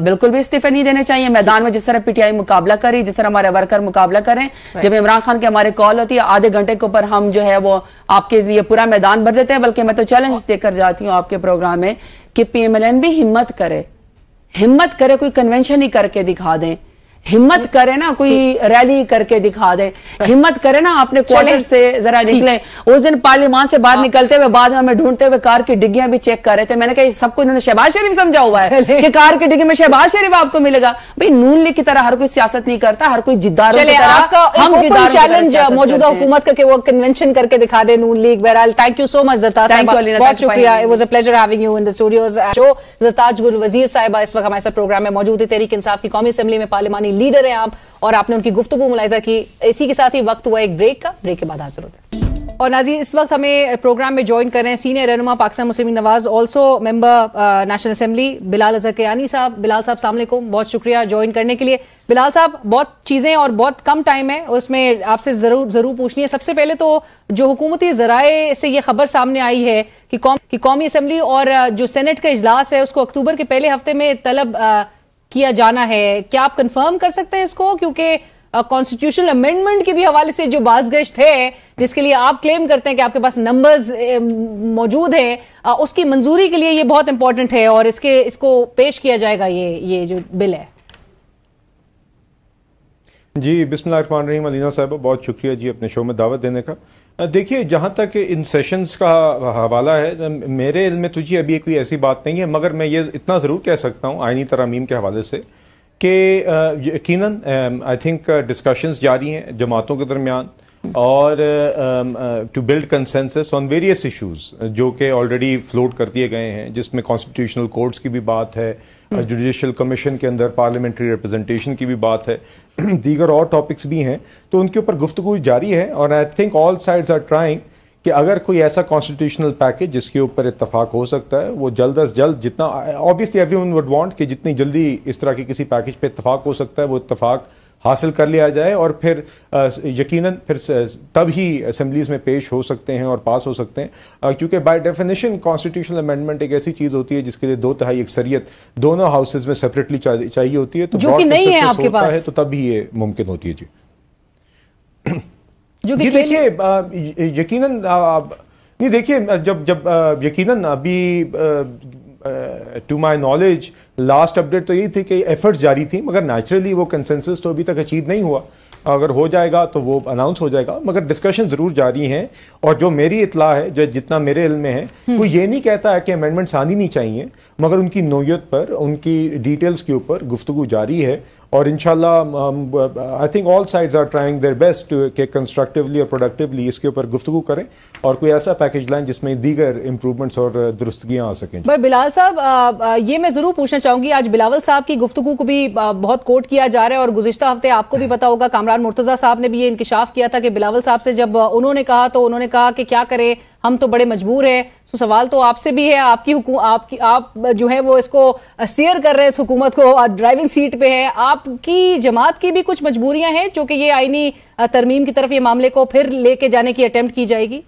बिल्कुल भी इस्तीफे नहीं देने चाहिए। मैदान में जिस तरह PTI मुकाबला करी, जिस तरह हमारे वर्कर मुकाबला करें, जब इमरान खान की हमारी कॉल होती है आधे घंटे के ऊपर हम जो है वो आपके लिए पूरा मैदान भर देते हैं। बल्कि मैं तो चैलेंज देकर जाती हूँ आपके प्रोग्राम में कि PMLN भी हिम्मत करे, कोई कन्वेंशन ही करके दिखा दें, हिम्मत करे ना, कोई रैली करके दिखा दे, हिम्मत करे ना, अपने क्वार्टर से जरा निकले। उस दिन पार्लियामान से बाहर निकलते हुए बाद में हमें ढूंढते हुए कार की डिग्गियां भी चेक कर रहे थे। मैंने कहा सबको इन्होंने शहबाज शरीफ समझा हुआ है कि कार की डिग्गी में शहबाज शरीफ आपको मिलेगा। भाई नून लीग की तरह हर कोई सियासत नहीं करता, हर कोई जिद्दार। हम चैलेंज मौजूदा हुकूमत का कि वो कन्वेंशन करके दिखा दे नून लीग। बहरहाल thank you so much Zartaj Sahiba, बहुत शुक्रिया। It was a pleasure having you in the studios. Zartaj Gul Wazir साहिबा इस वक्त हमारे साथ प्रोग्राम में मौजूद है। तहरीक इंसाफ की कौमी असेंबली में पार्लिमानी लीडर है आप, और आपने उनकी गुफ्तगू मुलाहिजा की। इसी के साथ ही वक्त हुआ एक ब्रेक का। ब्रेक के बाद हाजिर होते हैं। और नाज़रीन, इस वक्त हमें प्रोग्राम में ज्वाइन कर रहे हैं सीनियर रहनुमा Pakistan Muslim League Nawaz, also member National Assembly, Bilal Azhar Kayani Sahab. Bilal साहब अस्सलाम वालेकुम, बहुत शुक्रिया ज्वाइन करने के लिए। बिलाल साहब, बहुत चीजें और बहुत कम टाइम है, उसमें आपसे जरूर पूछनी है। सबसे पहले तो जो हुकूमती जराए से ये खबर सामने आई है कि कौमी असेंबली और जो सेनेट का इजलास है उसको अक्टूबर के पहले हफ्ते में तलब किया जाना है, क्या आप कंफर्म कर सकते हैं इसको? क्योंकि कॉन्स्टिट्यूशनल अमेंडमेंट के भी हवाले से जो बाज़गश्त है, जिसके लिए आप क्लेम करते हैं कि आपके पास नंबर्स मौजूद है, उसकी मंजूरी के लिए ये बहुत इंपॉर्टेंट है और इसको पेश किया जाएगा ये जो बिल है। जी बिस्मिल्लाहिर्रहमानिर्रहीम। अलीना साहब बहुत शुक्रिया जी अपने शो में दावत देने का। देखिए, जहाँ तक इन सेशंस का हवाला है, मेरे इल्म में तो जी अभी कोई ऐसी बात नहीं है, मगर मैं ये इतना ज़रूर कह सकता हूँ आईनी तरमीम के हवाले से कि यकीनन आई थिंक डिस्कशंस जारी हैं जमातों के दरमियान और to build consensus on various issues जो कि ऑलरेडी फ्लोट कर दिए गए हैं, जिसमें कॉन्स्टिट्यूशनल कोर्ट्स की भी बात है, जुडिशल कमीशन के अंदर पार्लियामेंट्री रिप्रेजेंटेशन की भी बात है, दीगर और टॉपिक्स भी हैं, तो उनके ऊपर गुफ्तगू जारी है। और I think all sides are trying कि अगर कोई ऐसा कॉन्स्टिट्यूशनल पैकेज जिसके ऊपर इत्तफाक हो सकता है, वो जल्द अज जल्द, जितना ऑब्वियसली एवरीवन वुड वांट कि जितनी जल्दी इस तरह के किसी पैकेज पे इत्तफाक हो सकता है वो इत्तफाक हासिल कर लिया जाए, और फिर यकीनन फिर तब ही असेंबलीज में पेश हो सकते हैं और पास हो सकते हैं, क्योंकि बाय डेफिनेशन कॉन्स्टिट्यूशनल अमेंडमेंट एक ऐसी चीज होती है जिसके लिए 2/3 अक्सरियत दोनों हाउसेज में सेपरेटली चाहिए होती है, तो जो कि नहीं है आपके पास है, तो तब ही ये मुमकिन होती है जी। जो कि देखिए यकीनन नहीं, देखिए जब यकीनन अभी to my knowledge last update तो यही थी कि एफर्ट्स जारी थी, मगर नेचुरली वो कंसेंसस तो अभी तक अचीव नहीं हुआ। अगर हो जाएगा तो वो अनाउंस हो जाएगा, मगर डिस्कशन जरूर जारी हैं। और जो मेरी इतला है, जो जितना मेरे इल्म में है, वो ये नहीं कहता है कि अमेंडमेंट्स आनी नहीं चाहिए, मगर उनकी नोयत पर, उनकी डिटेल्स के ऊपर गुफ्तगू जारी है। और इंशाल्लाह I think all sides are trying their best कि कंस्ट्रक्टिवली और प्रोडक्टिवली इसके ऊपर गुफ्तगू करें और कोई ऐसा पैकेज लाएं जिसमें दीगर इंप्रूवमेंट्स और दुरुस्तगियां आ सकें। पर बिलाल साहब, ये मैं जरूर पूछना चाहूंगी, आज बिलावल साहब की गुफ्तगू को भी बहुत कोट किया जा रहा है, और गुज़िश्ता हफ्ते आपको भी पता होगा कामरान मुर्तजा साहब ने भी ये इंकिशाफ किया था कि बिलावल साहब से जब उन्होंने कहा तो उन्होंने कहा कि क्या करें, हम तो बड़े मजबूर हैं। तो सवाल तो आपसे भी है, आप जो है वो इसको स्टीयर कर रहे हैं इस हुकूमत को, ड्राइविंग सीट पे है, आपकी जमात की भी कुछ मजबूरियां हैं जो कि ये आईनी तरमीम की तरफ ये मामले को फिर लेके जाने की अटेम्प्ट की जाएगी?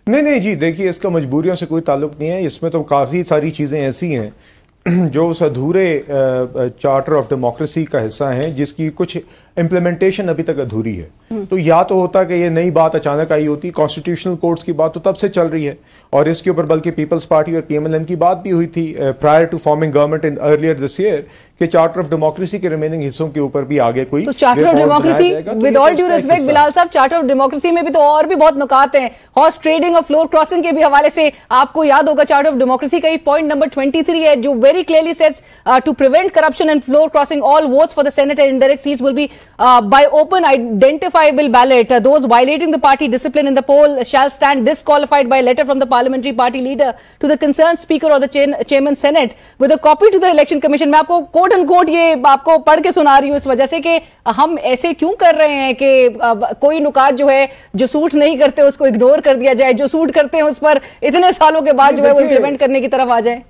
नहीं जी, देखिए इसका मजबूरियों से कोई ताल्लुक नहीं है। इसमें तो काफ़ी सारी चीज़ें ऐसी हैं जो उस अधूरे चार्टर ऑफ डेमोक्रेसी का हिस्सा हैं जिसकी कुछ इम्प्लीमेंटेशन अभी तक अधूरी है। तो या तो होता कि ये नई बात अचानक आई होती, कॉन्स्टिट्यूशनल कोर्ट्स की बात तो तब से चल रही है और इसके ऊपर बल्कि पीपल्स पार्टी और पीएमएलएन की बात भी हुई थी prior to forming government in earlier this year कि चार्टर ऑफ डेमोक्रेसी के रिमेनिंग हिस्सों के ऊपर भी आगे कोई तो charter of democracy, with all due respect Bilal साहब, चार्टर ऑफ डेमोक्रेसी में भी तो और भी बहुत नुकात हैं। हॉर्स ट्रेडिंग और फ्लोर क्रॉसिंग के भी हवाले से आपको याद होगा चार्टर ऑफ डेमोक्रेसी का पॉइंट नंबर 23 है जो very clearly says to prevent corruption and floor crossing all votes for the Senate and indirect seats will be by open identifiable ballot. Those violating the party discipline in the poll shall stand disqualified by letter from the parliamentary party leader to the concerned speaker or the chairman senate with a copy to the election commission. मैं आपको coat and quote ये आपको पढ़ के सुना रही हूँ इस वजह से कि हम ऐसे क्यों कर रहे हैं कि कोई नुकात जो है जो सूट नहीं करते उसको इग्नोर कर दिया जाए, जो सूट करते हैं उस पर इतने सालों के बाद जो है वो इम्प्लीमेंट करने की तरफ आ जाए।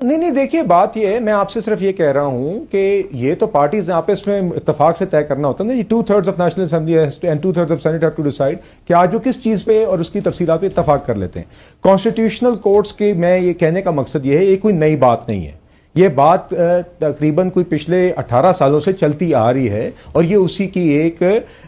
नहीं देखिए बात ये है, मैं आपसे सिर्फ ये कह रहा हूं कि ये तो पार्टीज ने आपस में इत्तेफाक से तय करना होता है ना। 2/3 of National Assembly and 2/3 of Senate have to decide कि आज जो किस चीज पे और उसकी तफसीलात पे इत्तेफाक कर लेते हैं। कॉन्स्टिट्यूशनल कोर्ट्स के मैं ये कहने का मकसद ये है, ये कोई नई बात नहीं है। ये बात तकरीबन कोई पिछले 18 सालों से चलती आ रही है और ये उसी की एक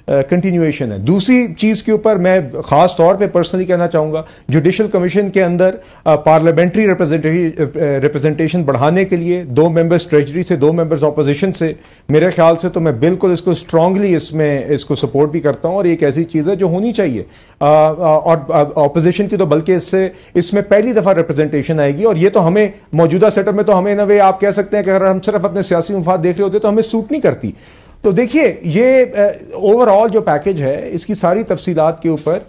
कंटिन्यूएशन है। दूसरी चीज के ऊपर मैं खास तौर पे पर्सनली कहना चाहूंगा, जुडिशल कमीशन के अंदर पार्लियामेंट्री रिप्रेजेंटेशन बढ़ाने के लिए 2 मेंबर्स ट्रेजरी से, 2 मेंबर्स ऑपोजिशन से, मेरे ख्याल से तो मैं बिल्कुल इसको स्ट्रांगली इसको सपोर्ट भी करता हूं और एक ऐसी चीज है जो होनी चाहिए। और ऑपोजिशन की तो बल्कि इसमें पहली दफा रिप्रेजेंटेशन आएगी और ये तो हमें मौजूदा सेटअप में तो हमें ना वे आप कह सकते हैं कि अगर हम सिर्फ अपने सियासी मुफाद देख रहे होते तो हमें सूट नहीं करती। तो देखिए ये ओवरऑल जो पैकेज है इसकी सारी तफसीलात के ऊपर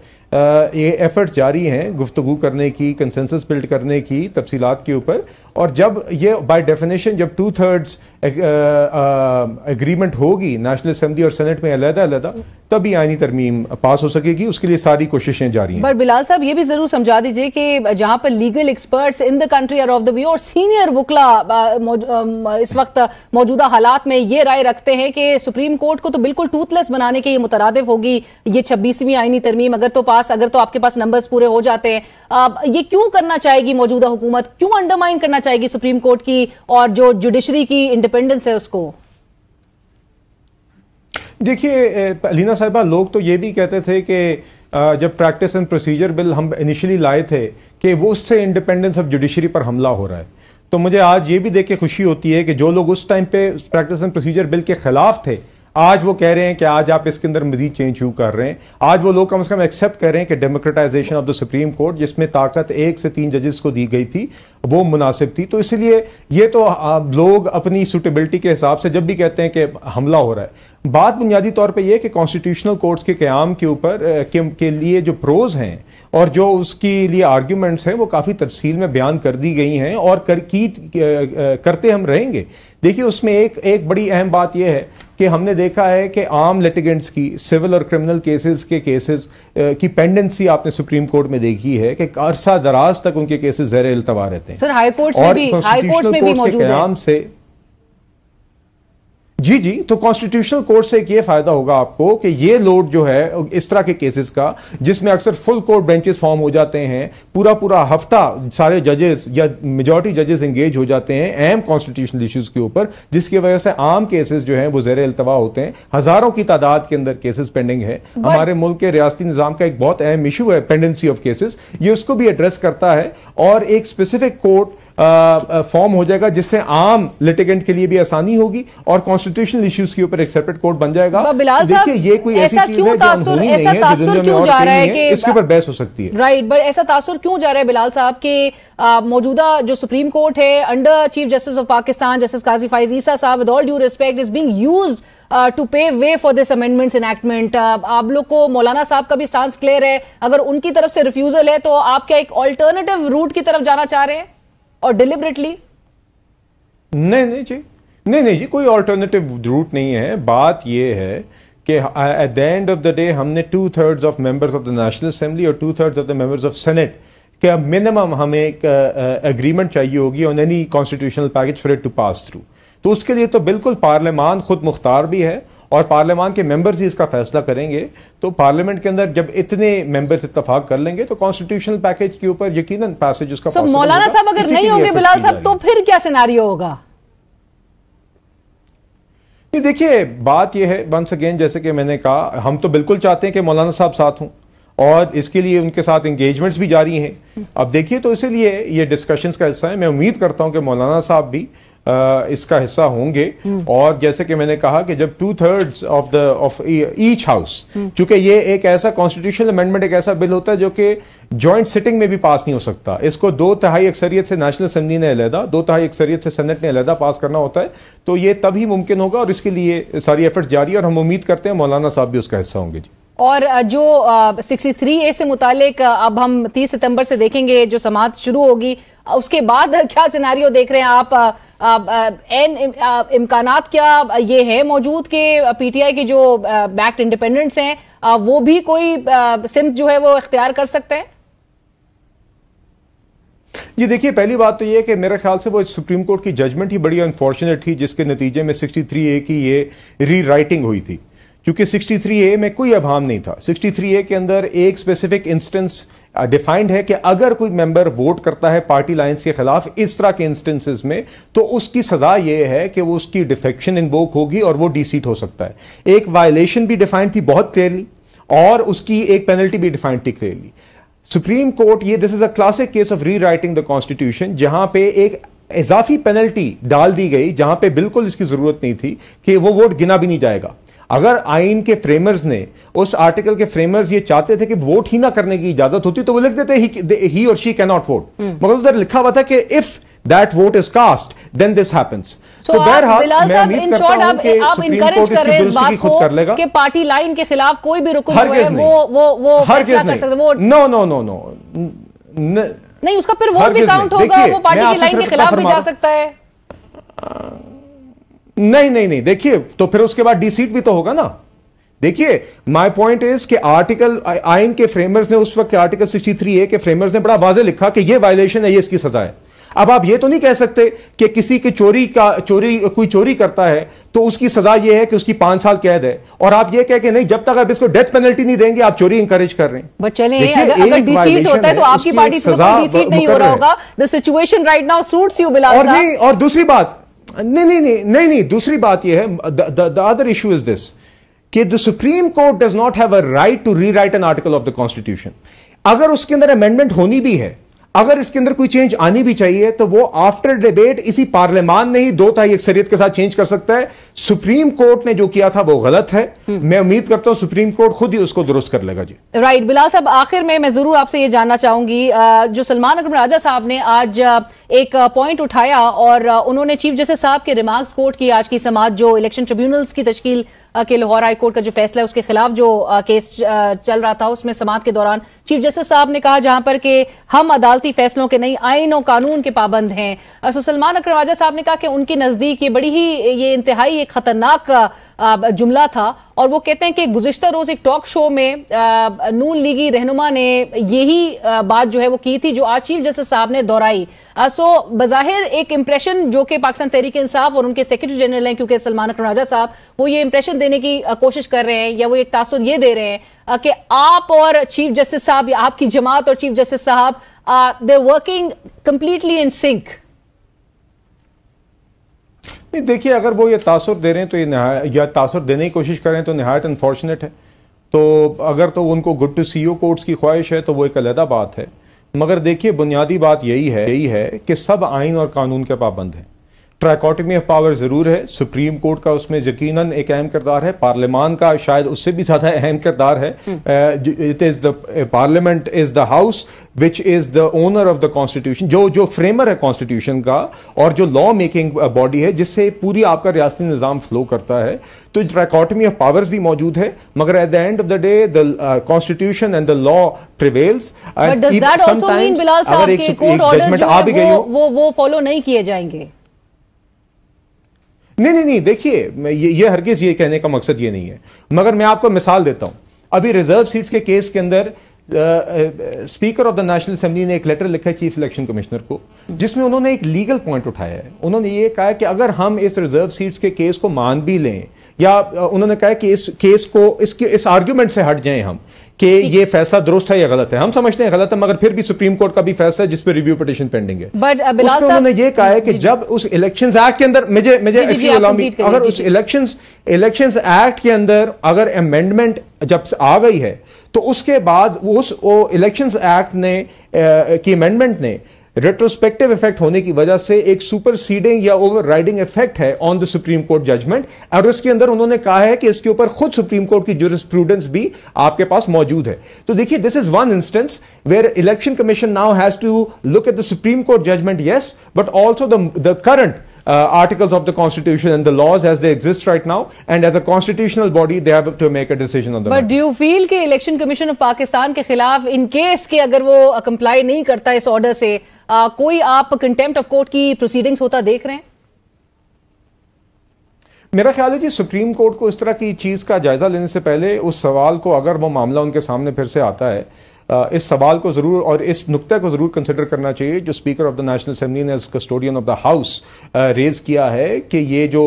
ये एफर्ट्स जारी हैं गुफ्तगू करने की, कंसेंसस बिल्ड करने की तफसीलात के ऊपर। और जब ये बाय डेफिनेशन जब 2/3 एग्रीमेंट होगी नेशनल असेंबली और सेनेट में अलग-अलग, तभी आईनी तरमीम पास हो सकेगी। उसके लिए सारी कोशिशें जारी हैं। पर बिलाल साहब ये भी जरूर समझा दीजिए कि जहां पर legal experts in the country are of the view और सीनियर वुकला इस वक्त मौजूदा हालात में ये राय रखते हैं कि सुप्रीम कोर्ट को तो बिल्कुल टूथलेस बनाने के ये मुतरादिफ होगी ये 26वीं आईनी तरमीम, अगर तो आपके पास नंबर्स पूरे हो जाते हैं। ये क्यों करना चाहेगी मौजूदा हुकूमत, क्यों अंडरमाइन करना चाहेगी सुप्रीम कोर्ट की और जो जुडिशरी की इंडिपेंडेंस है उसको? देखिए अलीना साहिबा, लोग तो ये भी कहते थे कि जब प्रैक्टिस एंड प्रोसीजर बिल हम इनिशियली लाए थे कि वो उससे इंडिपेंडेंस ऑफ जुडिशरी पर हमला हो रहा है। तो मुझे आज ये भी देख के खुशी होती है कि जो लोग उस टाइम पे प्रैक्टिस एंड प्रोसीजर बिल के खिलाफ थे आज वो कह रहे हैं कि आज आप इसके अंदर मजीद चेंज क्यों कर रहे हैं। आज वो लोग कम से कम एक्सेप्ट कर रहे हैं कि democratisation of the supreme court जिसमें ताकत 1 से 3 जजेस को दी गई थी वो मुनासिब थी। तो इसलिए ये तो लोग अपनी सूटेबिलिटी के हिसाब से जब भी कहते हैं कि हमला हो रहा है, बात बुनियादी तौर पे ये कि कॉन्स्टिट्यूशनल कोर्ट्स के क़याम के ऊपर के लिए जो प्रोज हैं और जो उसके लिए आर्ग्यूमेंट्स हैं वो काफ़ी तफसील में बयान कर दी गई हैं और करते हम रहेंगे। देखिए उसमें एक बड़ी अहम बात यह है कि हमने देखा है कि आम लिटिगेंट्स की सिविल और क्रिमिनल केसेस की पेंडेंसी आपने सुप्रीम कोर्ट में देखी है कि अरसा दराज तक उनके केसेस ज़ेर इल्तवा रहते हैं। सर हाई कोर्ट में भी मौजूद है। जी, तो कॉन्स्टिट्यूशनल कोर्ट से एक ये फायदा होगा आपको कि ये लोड जो है इस तरह के केसेस का जिसमें अक्सर फुल कोर्ट बेंचेस फॉर्म हो जाते हैं, पूरा हफ्ता सारे जजेस या मेजॉरिटी जजेस एंगेज हो जाते हैं अहम कॉन्स्टिट्यूशनल इश्यूज के ऊपर, जिसकी वजह से आम केसेस जो हैं वो ज़ेर इल्तवा होते हैं। हजारों की तादाद के अंदर केसेस पेंडिंग है। हमारे मुल्क के रियासती निजाम का एक बहुत अहम इशू है पेंडेंसी ऑफ केसेस, ये उसको भी एड्रेस करता है और एक स्पेसिफिक कोर्ट फॉर्म हो जाएगा जिससे आम लिटिगेंट के लिए भी आसानी होगी और कॉन्स्टिट्यूशनल इश्यूज के ऊपर एक सेपरेट कोर्ट बन जाएगा। देखिए ये कोई ऐसी चीज है जो अनहोनी नहीं है, जो दुनिया में और कहीं नहीं है, इसके ऊपर बहस हो सकती है। राइट, बट ऐसा तासुर क्यों जा रहा है बिलाल साहब के मौजूदा जो सुप्रीम कोर्ट है under Chief Justice of Pakistan Justice Qazi Faez Isa Sahab, with all due respect, is being used to pave way for this amendments enactment. आप लोग को मौलाना साहब का भी स्टांस क्लियर है, अगर उनकी तरफ से रिफ्यूजल है तो आप क्या एक ऑल्टरनेटिव रूट की तरफ जाना चाह रहे हैं और डिलिबरेटली? नहीं जी, कोई ऑल्टरनेटिव रूट नहीं है। बात यह है कि at the end of the day हमने 2/3 of members of the National Assembly और 2/3 of the members of Senate के मिनिमम हमें एक एग्रीमेंट चाहिए होगी on any constitutional package for it to pass through. तो उसके लिए तो बिल्कुल पार्लियामान खुद मुख्तार भी है और पार्लियामान के मेंबर्स ही इसका फैसला करेंगे, तो पार्लियामेंट के अंदर जब इतने मेंबर्स इत्तेफाक कर लेंगे तो कॉन्स्टिट्यूशनल पैकेज के ऊपर यकीनन पैसेज उसका मौलाना साहब अगर नहीं होंगे बिलाल साहब तो फिर क्या सिनेरियो होगा? देखिए बात यह है, वंस अगेन जैसे कि मैंने कहा, हम तो बिल्कुल चाहते हैं कि मौलाना साहब साथ हों और इसके लिए उनके साथ एंगेजमेंट्स भी जारी हैं। अब देखिए तो इसीलिए ये डिस्कशंस का हिस्सा है। मैं उम्मीद करता हूं कि मौलाना साहब भी इसका हिस्सा होंगे। और जैसे कि मैंने कहा कि जब 2/3 ऑफ ईच हाउस, चूंकि ये एक ऐसा कॉन्स्टिट्यूशनल अमेंडमेंट, एक ऐसा बिल होता है जो कि जॉइंट सिटिंग में भी पास नहीं हो सकता, इसको 2/3 अक्सरियत से नेशनल असेंबली ने अलहदा, 2/3 अक्सरियत से सेनेट ने अलहदा पास करना होता है, तो ये तभी मुमकिन होगा और इसके लिए सारी एफर्ट्स जारी है और हम उम्मीद करते हैं मौलाना साहब भी उसका हिस्सा होंगे जी। और जो 63A से मुतालिक अब हम 30 सितंबर से देखेंगे जो समाअत शुरू होगी, उसके बाद क्या सिनेरियो देख रहे हैं आप? इम्कानात क्या ये है मौजूद के पीटीआई के जो बैक्ड इंडिपेंडेंट्स हैं वो भी कोई सिमत जो है वो इख्तियार कर सकते हैं? जी देखिए, पहली बात तो ये कि मेरे ख्याल से वो सुप्रीम कोर्ट की जजमेंट ही बड़ी अनफॉर्चुनेट थी जिसके नतीजे में 63A की ये रीराइटिंग हुई थी, क्योंकि 63A में कोई अभाम नहीं था। 63A के अंदर एक स्पेसिफिक इंस्टेंस डिफाइंड है कि अगर कोई मेंबर वोट करता है पार्टी लाइंस के खिलाफ इस तरह के इंस्टेंसेस में, तो उसकी सजा यह है कि वो उसकी डिफेक्शन इन्वोक होगी और वो डीसीट हो सकता है। एक वायलेशन भी डिफाइंड थी बहुत क्लियरली और उसकी एक पेनल्टी भी डिफाइंड थी क्लियरली। सुप्रीम कोर्ट, ये this is a classic case of री राइटिंग द कॉन्स्टिट्यूशन, जहां पे एक इजाफी पेनल्टी डाल दी गई जहां पे बिल्कुल इसकी जरूरत नहीं थी कि वो वोट गिना भी नहीं जाएगा। अगर आइन के फ्रेमर्स ने, उस आर्टिकल के फ्रेमर्स ये चाहते थे कि वोट ही ना करने की इजाजत होती तो वो लिख देते ही और शी कैन नॉट वोट, मगर उधर लिखा हुआ था कि if that vote is cast then this happens. तो बहरहाल मैं उम्मीद करता हूं कि आप इनकरेज कर रहे हैं इस बात को कि पार्टी लाइन के खिलाफ कोई भी रुकन जो है वो फैसला कर सकते हैं। नो नो नो नो नहीं, उसका फिर वोट भी काउंट होगा, वो पार्टी की लाइन के खिलाफ भी जा सकता है। नहीं, देखिए तो फिर उसके बाद डीसीट भी तो होगा ना। देखिए माय पॉइंट इज कि आर्टिकल आइन के फ्रेमर्स ने उस वक्त आर्टिकल 63A के फ्रेमर्स ने बड़ा वाज़ेह लिखा कि ये वायलेशन है, ये इसकी सजा है। अब आप ये तो नहीं कह सकते कि किसी के कोई चोरी करता है तो उसकी सजा ये है कि उसकी 5 साल कैद है, और आप ये कह के नहीं जब तक आप इसको डेथ पेनल्टी नहीं देंगे आप चोरी इंकरेज कर रहे हैं। बट चलिए अगर डिसीट होता है तो आपकी पार्टी से डिसीट नहीं हो रहा होगा। The situation right now suits you Bilal Sahab. और दूसरी बात, नहीं, दूसरी बात यह है, the other issue is this कि the supreme Court does not have a right to rewrite an article of the constitution. अगर उसके अंदर अमेंडमेंट होनी भी है, अगर इसके अंदर कोई चेंज आनी भी चाहिए, तो वो आफ्टर डिबेट इसी पार्लियामान ने ही 2/3 अक्सरियत के साथ चेंज कर सकता है। सुप्रीम कोर्ट ने जो किया था वो गलत है। मैं उम्मीद करता हूं सुप्रीम कोर्ट खुद ही उसको दुरुस्त कर लेगा जी। राइट बिलाल साहब, आखिर में मैं जरूर आपसे ये जानना चाहूंगी, जो सलमान अकरम राजा साहब ने आज एक पॉइंट उठाया और उन्होंने चीफ जस्टिस साहब के रिमार्क्स कोट की आज की समाअत जो इलेक्शन ट्रिब्यूनल्स की तश्कील के लाहौर हाई कोर्ट का जो फैसला है उसके खिलाफ जो केस चल रहा था, उसमें समाअत के दौरान चीफ जस्टिस साहब ने कहा जहां पर कि हम अदालती फैसलों के नहीं आइन और कानून के पाबंद हैं। सो सलमान अकरम राजा साहब ने कहा कि उनके नजदीक ये इंतहाई एक खतरनाक जुमला था, और वो कहते हैं कि गुज़िश्ता रोज एक टॉक शो में नून लीगी रहनुमा ने यही बात जो है वो की थी जो आज चीफ जस्टिस साहब ने दोहराई। सो बज़ाहिर एक इंप्रेशन जो कि पाकिस्तान तहरीक इंसाफ और उनके सेक्रेटरी जनरल हैं, क्योंकि सलमान अकरम राजा साहब वो ये इंप्रेशन देने की कोशिश कर रहे हैं या वो एक तासुर ये दे रहे हैं कि आप और चीफ जस्टिस साहब या आपकी जमात और चीफ जस्टिस साहब they are working completely in sync. देखिए, अगर वो ये तासुर दे रहे हैं तो ये या तासुर देने की कोशिश कर रहे हैं तो निहायत अनफॉर्चुनेट है। तो अगर तो उनको good to see you courts की ख्वाहिश है तो वो एक अलहदा बात है, मगर देखिए बुनियादी बात यही है कि सब आइन और कानून के पाबंद हैं। ट्राइकोटमी ऑफ पावर जरूर है, सुप्रीम कोर्ट का उसमें यकीनन एक अहम किरदार है, पार्लियामान का शायद उससे भी ज्यादा अहम किरदार है। It is the parliament is the house which is the owner of the constitution, जो फ्रेमर है कॉन्स्टिट्यूशन का और जो लॉ मेकिंग बॉडी है जिससे पूरी आपका रियासती निज़ाम फ्लो करता है। तो ट्राइकोटमी ऑफ पावर्स भी मौजूद है, मगर eight the end of the day the constitution and the law prevails. अगर एक जजमेंट आ भी गई हो वो फॉलो नहीं किए जाएंगे। नहीं, देखिए ये हरगिज ये कहने का मकसद ये नहीं है, मगर मैं आपको मिसाल देता हूं। अभी रिजर्व सीट्स के केस के अंदर speaker of the National Assembly ने एक लेटर लिखा है चीफ इलेक्शन कमिश्नर को, जिसमें उन्होंने एक लीगल पॉइंट उठाया है। उन्होंने ये कहा कि अगर हम इस रिजर्व सीट्स के केस को मान भी लें या उन्होंने कहा कि इस केस को इस आर्ग्यूमेंट से हट जाएं हम कि ये फैसला दुरुस्त है या गलत है। हम समझते हैं गलत है, मगर फिर भी सुप्रीम कोर्ट का भी फैसला है जिस पे रिव्यू पिटीशन पेंडिंग है। बट उन्होंने ये कहा है कि जब उस इलेक्शंस एक्ट के अंदर अगर उस इलेक्शंस एक्ट के अंदर अगर अमेंडमेंट जब आ गई है तो उसके बाद उस इलेक्शंस एक्ट ने की अमेंडमेंट ने रेट्रोस्पेक्टिव इफेक्ट होने की वजह से एक सुपरसीडिंग या ओवरराइडिंग इफेक्ट है on the supreme court judgment, और इसके अंदर उन्होंने कहा है कि इसके ऊपर खुद सुप्रीम कोर्ट की ज्यूरिस्प्रूडेंस भी आपके पास मौजूद है। तो देखिए, this is one instance where election commission now has to look at the supreme court judgment, yes, but also the current articles of the constitution and the laws as they exist right now, and as a constitutional body they have to make a decision on the matter. But do you feel कि election commission of Pakistan के खिलाफ in case के अगर वो comply नहीं करता इस order से, कोई आप कंटेम्प्ट ऑफ कोर्ट की प्रोसीडिंग्स होता देख रहे हैं? मेरा ख्याल है कि सुप्रीम कोर्ट को इस तरह की चीज का जायजा लेने से पहले उस सवाल को, अगर वो मामला उनके सामने फिर से आता है, इस सवाल को जरूर और इस नुक्ते को जरूर कंसिडर करना चाहिए जो Speaker of the National Assembly ने as custodian of the House raise किया है कि ये जो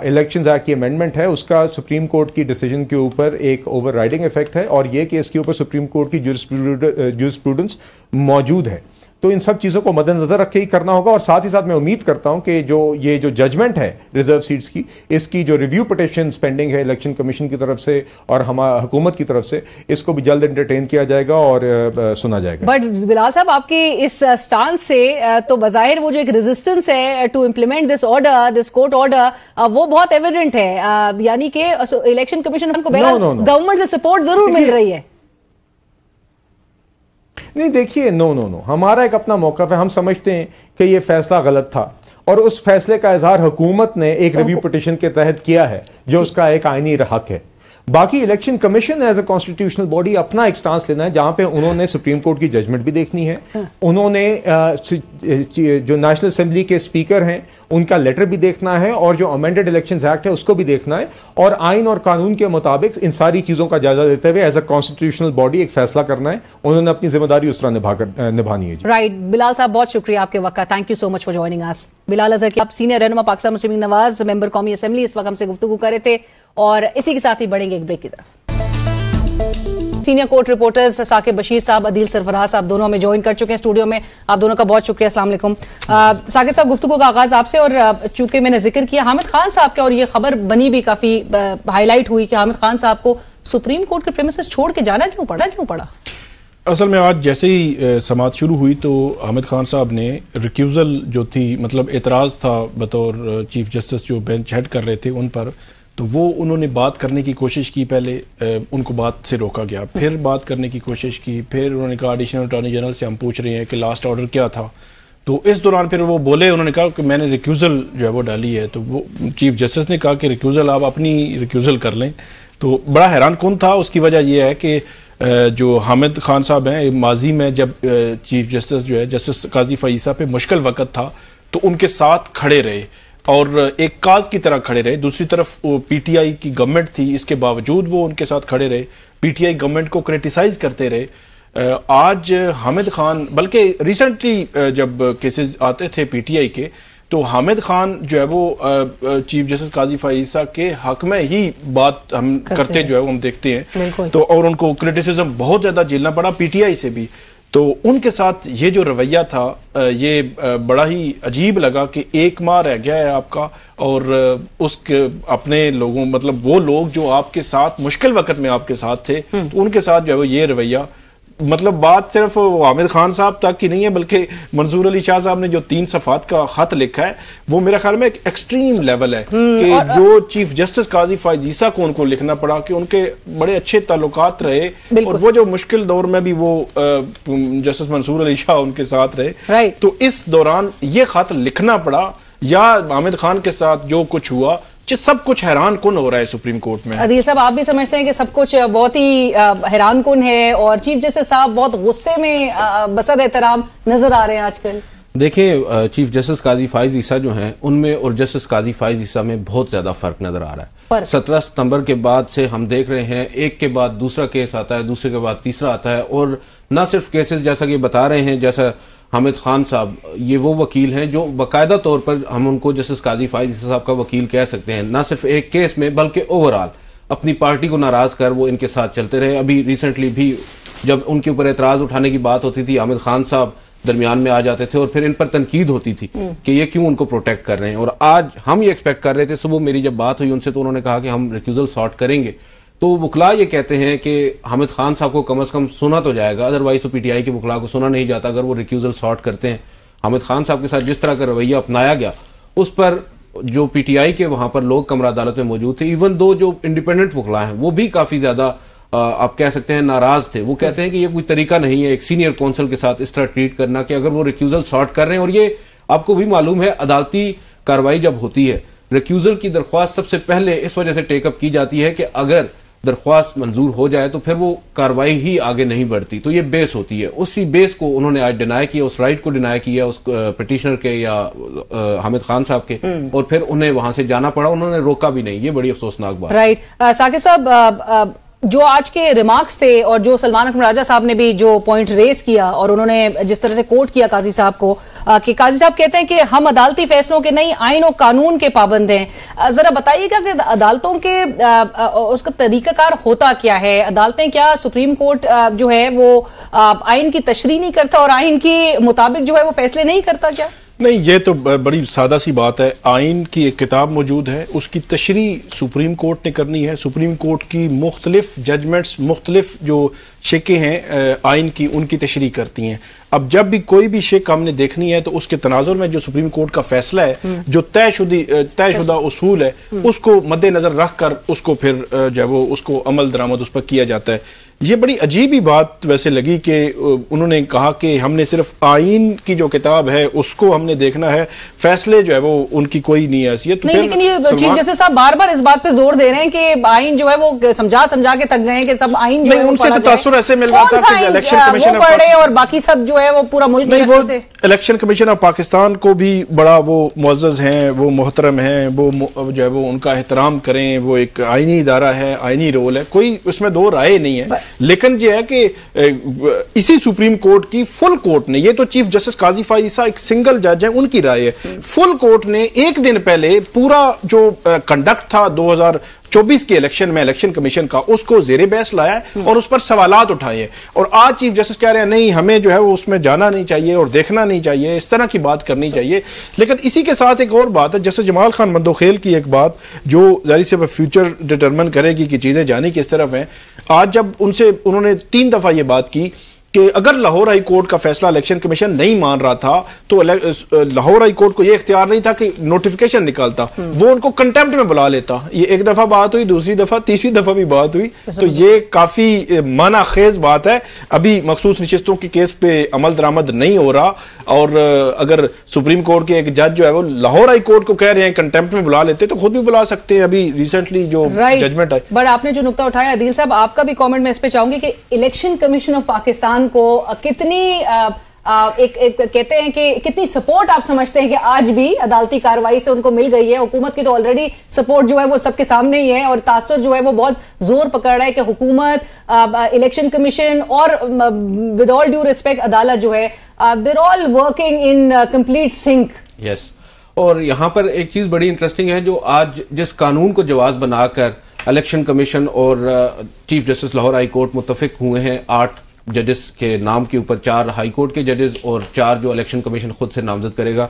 इलेक्शंस एक्ट की अमेंडमेंट है उसका सुप्रीम कोर्ट की डिसीजन के ऊपर एक ओवरराइडिंग इफेक्ट है, और ये कि इसके ऊपर सुप्रीम कोर्ट की ज्यूरिस्प्रूडेंस मौजूद है। तो इन सब चीजों को मद्देनजर रख के ही करना होगा, और साथ ही साथ मैं उम्मीद करता हूं कि ये जो जजमेंट है रिजर्व सीट्स की, इसकी जो रिव्यू पिटीशन पेंडिंग है इलेक्शन कमीशन की तरफ से और हमारी हुकूमत की तरफ से, इसको भी जल्द एंटरटेन किया जाएगा और सुना जाएगा। बट बिलाल साहब, आपके इस स्टांस से तो बजाहिर वो जो एक रेजिस्टेंस है to implement this order, this court order, वो बहुत एविडेंट है, यानी कि इलेक्शन कमीशन को गवर्नमेंट से सपोर्ट जरूर मिल रही है। नहीं, देखिए, नो, हमारा एक अपना मौक़िफ़ है। हम समझते हैं कि ये फैसला गलत था और उस फैसले का इजहार हुकूमत ने एक रिव्यू पिटीशन के तहत किया है जो उसका एक आईनी हक है। बाकी election commission as a constitutional body अपना एक स्टांस लेना है, जहां पे उन्होंने सुप्रीम कोर्ट की जजमेंट भी देखनी है, उन्होंने जो नेशनल असेंबली के स्पीकर हैं उनका लेटर भी देखना है, और जो अमेंडेड इलेक्शंस एक्ट है उसको भी देखना है, और आइन और कानून के मुताबिक इन सारी चीजों का जायजा लेते हुए एज ए कॉन्स्टिट्यूशनल बॉडी एक फैसला करना है। उन्होंने अपनी जिम्मेदारी उस तरह निभानी है। राइट, बिलाल साहब, बहुत शुक्रिया आपके वक्त का। Thank you so much for joining us. Bilal Azhar, आप सीनियर रहनुमा पाकिस्तान मुस्लिम लीग नवाज, मेंबर कौमी असेंबली, इस वक्त हमसे गुफ्तगू कर रहे थे, और इसी के साथ ही बढ़ेंगे एक ब्रेक की तरफ। Senior court reporters Saqib Bashir साहब, अदील सरफराज साहब, दोनों हमें ज्वाइन कर चुके हैं स्टूडियो में। आप दोनों का बहुत शुक्रिया। अस्सलाम वालेकुम। साकिब साहब, गुफ्तगू का आगाज आपसे, और चूंकि मैंने जिक्र किया हामिद खान साहब का, और ये खबर बनी भी काफी हाईलाइट हुई कि हामिद खान साहब को सुप्रीम कोर्ट के प्रेमिसेस छोड़ के जाना क्यों पड़ा? असल में आज जैसे ही समाअत शुरू हुई तो हामिद खान साहब ने रिक्यूजल जो थी, मतलब एतराज़ था बतौर चीफ जस्टिस जो बेंच हेड कर रहे थे उन पर, तो वो उन्होंने बात करने की कोशिश की। पहले उनको बात से रोका गया, फिर बात करने की कोशिश की, फिर उन्होंने कहा एडिशनल अटॉर्नी जनरल से हम पूछ रहे हैं कि लास्ट ऑर्डर क्या था। तो इस दौरान फिर वो बोले, उन्होंने कहा कि मैंने रिक्यूजल जो है वो डाली है। तो वो चीफ जस्टिस ने कहा कि रिक्यूजल आप अपनी रिक्यूजल कर लें। तो बड़ा हैरान कौन था, उसकी वजह यह है कि जो हामिद खान साहब हैं, माजी में जब चीफ जस्टिस जो है जस्टिस काजी फईसा पे मुश्किल वक्त था तो उनके साथ खड़े रहे और एक काज की तरह खड़े रहे। दूसरी तरफ पीटीआई की गवर्नमेंट थी, इसके बावजूद वो उनके साथ खड़े रहे, पीटीआई गवर्नमेंट को क्रिटिसाइज करते रहे। आज हामिद खान, बल्कि रिसेंटली जब केसेस आते थे पीटीआई के, तो हामिद खान जो है वो चीफ जस्टिस काजी फईसा के हक में ही बात हम करते जो है वो हम देखते हैं। तो और उनको क्रिटिसिज्म बहुत ज्यादा झेलना पड़ा पीटीआई से भी। तो उनके साथ ये जो रवैया था ये बड़ा ही अजीब लगा कि एक माह रह गया है आपका, और उसके अपने लोगों, मतलब वो लोग जो आपके साथ मुश्किल वक्त में आपके साथ थे, तो उनके साथ जो है वो ये रवैया, मतलब बात सिर्फ हामिद खान साहब तक की नहीं है, बल्कि मंसूर अली शाह साहब ने जो 3 सफ़ात का खत लिखा है वो मेरे ख्याल में एक एक्सट्रीम लेवल है कि जो चीफ जस्टिस काजी फायजीसा को उनको लिखना पड़ा कि उनके बड़े अच्छे ताल्लुकात रहे, और वो जो मुश्किल दौर में भी वो जस्टिस मंसूर अली शाह उनके साथ रहे। तो इस दौरान ये खत लिखना पड़ा, या हामिद खान के साथ जो कुछ हुआ, सब कुछ हैरान कुन हो रहा है सुप्रीम कोर्ट में। अदील साहब, आप भी समझते हैं कि सब कुछ बहुत ही हैरान कुन है, और चीफ जस्टिस साहब बहुत गुस्से में बसद एहतराम नजर आ रहे हैं आजकल? देखिए, चीफ जस्टिस काजी फाइज ईसा जो हैं उनमें और जस्टिस काजी फाइज ईसा में बहुत ज्यादा फर्क नजर आ रहा है। 17 सितंबर के बाद से हम देख रहे हैं एक के बाद दूसरा केस आता है, दूसरे के बाद तीसरा आता है, और न सिर्फ केसेस जैसा कि बता रहे हैं, जैसा हामिद खान साहब ये वो वकील हैं जो बाकायदा तौर पर हम उनको जस्टिस काजी फाइज ईसा साहब का वकील कह सकते हैं, ना सिर्फ एक केस में बल्कि ओवरऑल अपनी पार्टी को नाराज कर वो इनके साथ चलते रहे। अभी रिसेंटली भी जब उनके ऊपर एतराज उठाने की बात होती थी, हामिद खान साहब दरमियान में आ जाते थे और फिर इन पर तनकीद होती थी कि ये क्यों उनको प्रोटेक्ट कर रहे हैं। और आज हम ये एक्सपेक्ट कर रहे थे, सुबह मेरी जब बात हुई उनसे तो उन्होंने कहा कि हम रिक्यूजल सॉर्ट करेंगे। तो वकला ये कहते हैं कि हामिद खान साहब को कम से कम सुना तो जाएगा, अदरवाइज तो पीटीआई के वकला को सुना नहीं जाता अगर वो रिक्यूजल सॉर्ट करते हैं। हामिद खान साहब के साथ जिस तरह का रवैया अपनाया गया उस पर जो पीटीआई के वहां पर लोग कमरा अदालत में मौजूद थे, इवन दो जो इंडिपेंडेंट वकला हैं वो भी काफी ज्यादा आप कह सकते हैं नाराज थे। वो कहते हैं कि ये कोई तरीका नहीं है एक सीनियर कौंसल के साथ इस तरह ट्रीट करना कि अगर वो रिक्यूजल सॉर्ट कर रहे हैं। और ये आपको भी मालूम है अदालती कार्रवाई जब होती है रिक्यूजल की दरख्वास्त सबसे पहले इस वजह से टेकअप की जाती है कि अगर दरख्वास्त मंजूर हो जाए तो फिर वो कार्रवाई ही आगे नहीं बढ़ती, तो ये बेस होती है। उसी बेस को उन्होंने आज डिनाई किया, उस राइट को डिनाई किया उस पिटिशनर के या हामिद खान साहब के, और फिर उन्हें वहां से जाना पड़ा, उन्होंने रोका भी नहीं। ये बड़ी अफसोसनाक बात। राइट साकिब साहब, जो आज के रिमार्क्स थे और जो सलमान अकरम राजा साहब ने भी जो पॉइंट रेज किया और उन्होंने जिस तरह से कोट किया काजी साहब को कि काजी साहब कहते हैं कि हम अदालती फैसलों के नहीं आइन और कानून के पाबंद हैं। जरा बताइएगा कि अदालतों के उसका तरीकाकार होता क्या है? अदालतें क्या सुप्रीम कोर्ट जो है वो आइन की तशरीह नहीं करता और आइन के मुताबिक जो है वो फैसले नहीं करता क्या? नहीं, ये तो बड़ी सादा सी बात है। आइन की एक किताब मौजूद है, उसकी तशरीह सुप्रीम कोर्ट ने करनी है। सुप्रीम कोर्ट की मुख्तलिफ जजमेंट्स, मुख्तलिफ जो शिकें हैं आइन की, उनकी तशरीह करती हैं। अब जब भी कोई भी शिक हमने देखनी है तो उसके तनाजुर में जो सुप्रीम कोर्ट का फैसला है, जो तयशुदा उसूल है, उसको मद्देनजर रख कर उसको फिर जब वो उसको अमल दरामद उस पर किया जाता है। ये बड़ी अजीब ही बात वैसे लगी कि उन्होंने कहा कि हमने सिर्फ आइन की जो किताब है उसको हमने देखना है, फैसले जो है वो उनकी कोई नहीं हैसियत। नहीं, लेकिन ये चीफ जस्टिस साहब बार बार इस बात पे जोर दे रहे हैं कि आइन जो है वो समझा के थक गए हैं कि सब आइन जो है उनसे तो तासुर ऐसे मिल रहा था कि इलेक्शन कमीशन पढ़े और बाकी सब जो है वो पूरा मुल्क नहीं, वो इलेक्शन कमीशन ऑफ पाकिस्तान को भी बड़ा वो मुअज़्ज़ज़ हैं, वो मोहतरम हैं, वो जो है वो उनका एहतराम करें, वो एक आइनी इदारा है, आइनी रोल है, कोई उसमें दो राय नहीं है। लेकिन ये है कि इसी सुप्रीम कोर्ट की फुल कोर्ट ने, ये तो चीफ जस्टिस काजी फाइज ईसा एक सिंगल जज है, उनकी राय है, फुल कोर्ट ने एक दिन पहले पूरा जो कंडक्ट था 2024 के इलेक्शन में इलेक्शन कमीशन का, उसको जेरे बहस लाया है और उस पर सवालात उठाए हैं। और आज चीफ जस्टिस कह रहे हैं नहीं, हमें जो है वो उसमें जाना नहीं चाहिए और देखना नहीं चाहिए, इस तरह की बात करनी चाहिए। लेकिन इसी के साथ एक और बात है, जैसे जमाल खान मंदोखेल की एक बात जो जाहिर से फ्यूचर डिटरमिन करेगी कि चीजें जानी किस तरफ हैं। आज जब उन्होंने 3 दफा ये बात की कि अगर लाहौर हाई कोर्ट का फैसला इलेक्शन कमीशन नहीं मान रहा था तो लाहौर हाई कोर्ट को यह इख्तियार नहीं था कि नोटिफिकेशन निकालता, वो उनको कंटेम्प्ट में बुला लेता। ये एक दफा बात हुई, दूसरी दफा, तीसरी दफा भी बात हुई, तो ये काफी मानाखेज बात है। अभी मखसूस नशिस्तों के केस पे अमल दरामद नहीं हो रहा और अगर सुप्रीम कोर्ट के एक जज जो है वो लाहौर हाई कोर्ट को कह रहे हैं कंटेम्प्ट में बुला लेते तो खुद भी बुला सकते हैं। अभी रिसेंटली जो जजमेंट आई। बट आपने जो नुकता उठाया अदील साहब, आपका भी कॉमेंट मैं इस पे चाहूंगी कि इलेक्शन कमीशन ऑफ पाकिस्तान को कितनी एक कहते हैं कि कितनी सपोर्ट आप समझते हैं कि आज भी अदालती कार्रवाई से उनको मिल गई है? हुकूमत की तो ऑलरेडी सपोर्ट जो है वो सबके सामने ही है और तासुर जो है वो बहुत जोर पकड़ रहा है कि हुकूमत, इलेक्शन कमीशन और विद ऑल ड्यू रिस्पेक्ट अदालत जो है they're all working in complete sync. Yes, और यहां पर एक चीज बड़ी इंटरेस्टिंग है, जो आज जिस कानून को जवाब बनाकर इलेक्शन कमीशन और chief Justice Lahore High Court मुत्तफिक हुए हैं 8 जजेस के नाम के ऊपर, 4 हाई कोर्ट के जजेस और 4 जो इलेक्शन कमीशन खुद से नामजद करेगा।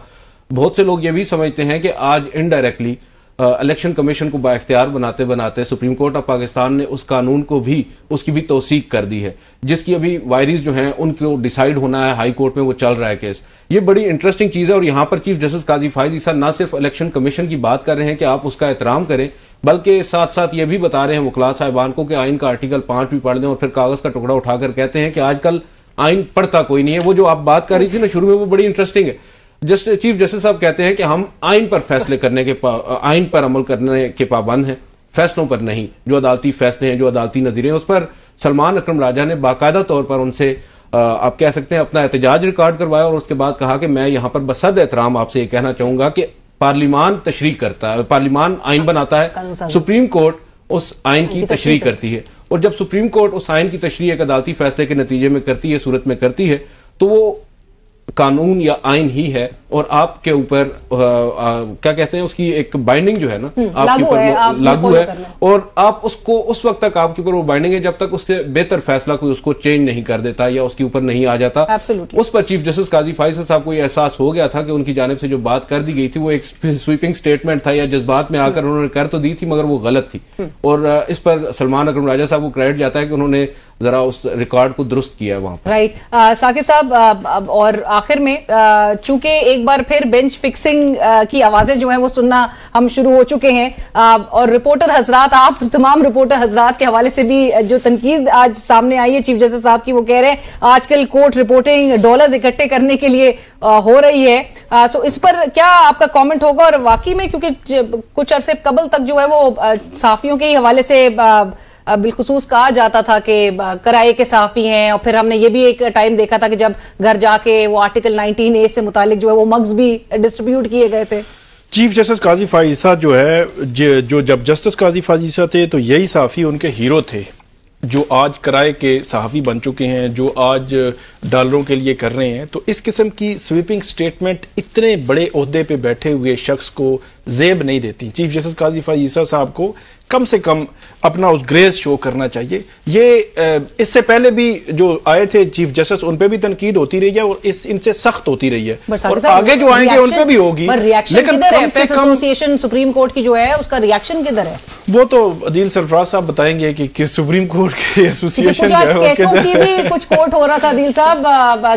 बहुत से लोग ये भी समझते हैं कि आज इनडायरेक्टली इलेक्शन कमीशन को बाइख्तियार बनाते बनाते सुप्रीम कोर्ट ऑफ पाकिस्तान ने उस कानून को भी, उसकी भी तौसीक कर दी है, जिसकी अभी वायरीज जो हैं उनको डिसाइड होना है, हाई कोर्ट में वो चल रहा है केस। ये बड़ी इंटरेस्टिंग चीज है और यहाँ पर चीफ जस्टिस काजी फाइज ईसा ना सिर्फ इलेक्शन कमीशन की बात कर रहे हैं कि आप उसका एहतराम करें, बल्कि साथ साथ ये भी बता रहे हैं वकला साहिबान को कि आइन का आर्टिकल 5 भी पढ़ दें और फिर कागज का टुकड़ा उठाकर कहते हैं कि आजकल आइन पढ़ता कोई नहीं है। वो जो आप बात कर रही थी ना शुरू में, वो बड़ी इंटरेस्टिंग है। चीफ जस्टिस साहब कहते हैं कि हम आइन पर फैसले करने के आइन पर अमल करने के पाबंद हैं, फैसलों पर नहीं। जो अदालती फैसले हैं, जो अदालती नजीरे हैं, उस पर सलमान अकरम राजा ने बाकायदा तौर पर उनसे आप कह सकते हैं अपना एहतजाज रिकॉर्ड करवाया और उसके बाद कहा कि मैं यहाँ पर बसद एहतराम आपसे ये कहना चाहूंगा कि पार्लिमान तशरीह करता है, पार्लिमान आइन बनाता है, सुप्रीम कोर्ट उस आइन की तशरीह करती है। और जब सुप्रीम कोर्ट उस आइन की तशरीह एक अदालती फैसले के नतीजे में करती है, सूरत में करती है, तो वो कानून या आइन ही है और आपके ऊपर क्या कहते हैं उसकी एक बाइंडिंग जो है ना आपके ऊपर लागू है और आप उसको उस वक्त तक आपके ऊपर वो बाइंडिंग है जब तक उसके बेहतर फैसला कोई उसको चेंज नहीं कर देता या उसके ऊपर नहीं आ जाता। उस पर चीफ जस्टिस काजी फैसल साहब को ये एहसास हो गया था कि उनकी जानिब से जो बात कर दी गई थी वो एक स्वीपिंग स्टेटमेंट था या जज्बात में आकर उन्होंने कर तो दी थी मगर वो गलत थी और इस पर सलमान अकरम राजा साहब को क्रेडिट जाता है कि उन्होंने जरा उस रिकॉर्ड को दुरुस्त किया है वहां पर। राइट साकिब साहब, और आखिर में चूंकि एक बार फिर बेंच फिक्सिंग की आवाजें जो हैं वो सुनना हम शुरू हो चुके हैं और रिपोर्टर हजरात, आप तमाम रिपोर्टर हजरात के हवाले से भी जो तनकीद आज सामने आई है चीफ जस्टिस साहब की, वो कह रहे हैं आजकल कोर्ट रिपोर्टिंग डॉलर्स इकट्ठे करने के लिए हो रही है। सो इस पर क्या आपका कमेंट होगा? और वाकई में क्योंकि कुछ अरसे कबल तक जो है वो सहाफियों के हवाले से बिलखुसूस कहा जाता था कि कराए के साफी हैं और फिर हमने ये भी एक टाइम देखा था कि जब घर जाके वो आर्टिकल 19A से मुतालिक जो है वो मग्स भी डिस्ट्रीब्यूट किए गए थे। चीफ जस्टिस काजी फाइसा जो है जो जब जस्टिस काजी फाइसा थे तो यही साफी उनके हीरो थे जो आज कराए के सहाफ़ी बन चुके हैं, जो आज डॉलरों के लिए कर रहे हैं। तो इस किस्म की स्वीपिंग स्टेटमेंट इतने बड़े ओहदे पे बैठे हुए शख्स को जेब नहीं देती। चीफ जस्टिस काजी फईसा साहब को कम से कम अपना उस ग्रेस शो करना चाहिए। ये इससे पहले भी जो आए थे चीफ जस्टिस उन पे भी तनकीद होती रही है और इनसे सख्त होती रही है और आगे जो आएंगे उन पे भी होगी। लेकिन प्रेस एसोसिएशन सुप्रीम कोर्ट की जो है उसका रिएक्शन किधर है? वो तो अदील सरफराज साहब बताएंगे कि सुप्रीम कोर्ट के एसोसिएशन जो है की भी कुछ कोर्ट हो रहा था। अदील साहब,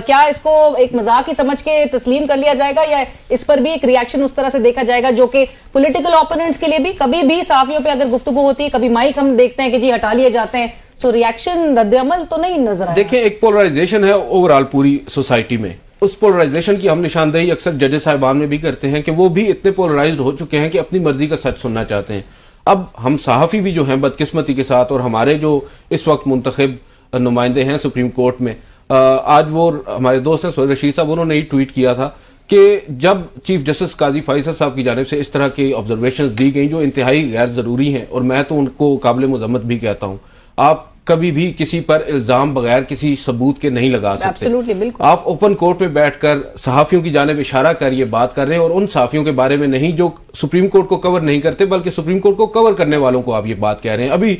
क्या इसको एक मजाक ही समझ के तस्लीम कर लिया जाएगा या इस पर भी एक रिएक्शन उस तरह से देखा जाएगा जो कि पॉलिटिकल ओपोनेंट्स के लिए भी कभी भी साफियों पे अगर गुफ्तगू होती है, कभी माइक हम देखते हैं कि जी हटा लिए जाते हैं, सो रिएक्शन रद्द-ए-अमल तो नहीं नजर आया। देखिए, एक पोलराइजेशन है ओवरऑल पूरी सोसाइटी में। उस पोलराइजेशन की हम निशानदेही अक्सर जजेस साहिबान में भी करते हैं कि वो भी इतने पोलराइज्ड हो चुके हैं कि अपनी मर्जी का सच सुनना चाहते हैं। अब हम सहाफी भी जो हैं बदकिस्मती के साथ, और हमारे जो इस वक्त मुंतखब नुमाइंदे हैं सुप्रीम कोर्ट में, आज वो हमारे दोस्त हैं सोहेल रशीद साहब, उन्होंने ही ट्वीट किया था कि जब चीफ जस्टिस काजी फैसल साहब की जानिब से इस तरह की ऑब्जर्वेशंस दी गई जो इंतहाई गैर ज़रूरी हैं, और मैं तो उनको काबिल मुज़म्मत भी कहता हूँ, आप कभी भी किसी पर इल्जाम बगैर किसी सबूत के नहीं लगा सकते। आप ओपन कोर्ट में बैठकर सहाफियों की जानिब इशारा कर ये बात कर रहे हैं, और उन सहाफियों के बारे में नहीं जो सुप्रीम कोर्ट को कवर नहीं करते, बल्कि सुप्रीम कोर्ट को कवर करने वालों को आप ये बात कह रहे हैं। अभी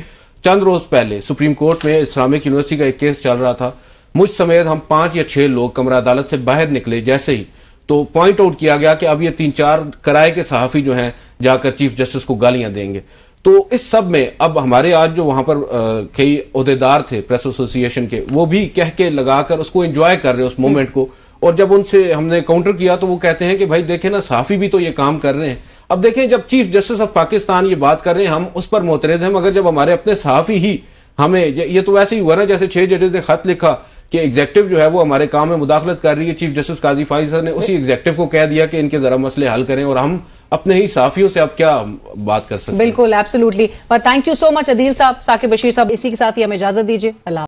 चंद रोज पहले सुप्रीम कोर्ट में इस्लामिक यूनिवर्सिटी का एक केस चल रहा था, मुझ समेत हम 5 या 6 लोग कमरा अदालत से बाहर निकले जैसे ही, तो पॉइंट आउट किया गया कि अब ये 3-4 कराए के सहाफी जो हैं जाकर चीफ जस्टिस को गालियां देंगे। तो इस सब में अब हमारे आज जो वहां पर कई ओहदेदार थे प्रेस एसोसिएशन के, वो भी कह के लगाकर उसको एंजॉय कर रहे हैं उस मोमेंट को, और जब उनसे हमने काउंटर किया तो वो कहते हैं कि भाई देखें ना, सहाफी भी तो ये काम कर रहे हैं। अब देखें, जब चीफ जस्टिस ऑफ पाकिस्तान ये बात कर रहे हैं हम उस पर मोतरज हैं, मगर जब हमारे अपने सहाफी ही हमें, ये तो वैसे ही हुआ ना जैसे 6 जजेस ने खत लिखा कि एग्जेक्टिव जो है वो हमारे काम में मुदाखलत कर रही है, चीफ जस्टिस काजी फैसल ने उसी एग्जेक्टिव को कह दिया कि इनके जरा मसले हल करें, और हम अपने ही साफियों से अब क्या बात कर सकते हैं। बिल्कुल, absolutely. Thank you so much Adeel साहब, साकिब बशीर साहब। इसी के साथ ही हमें इजाजत दीजिए। अल्लाह।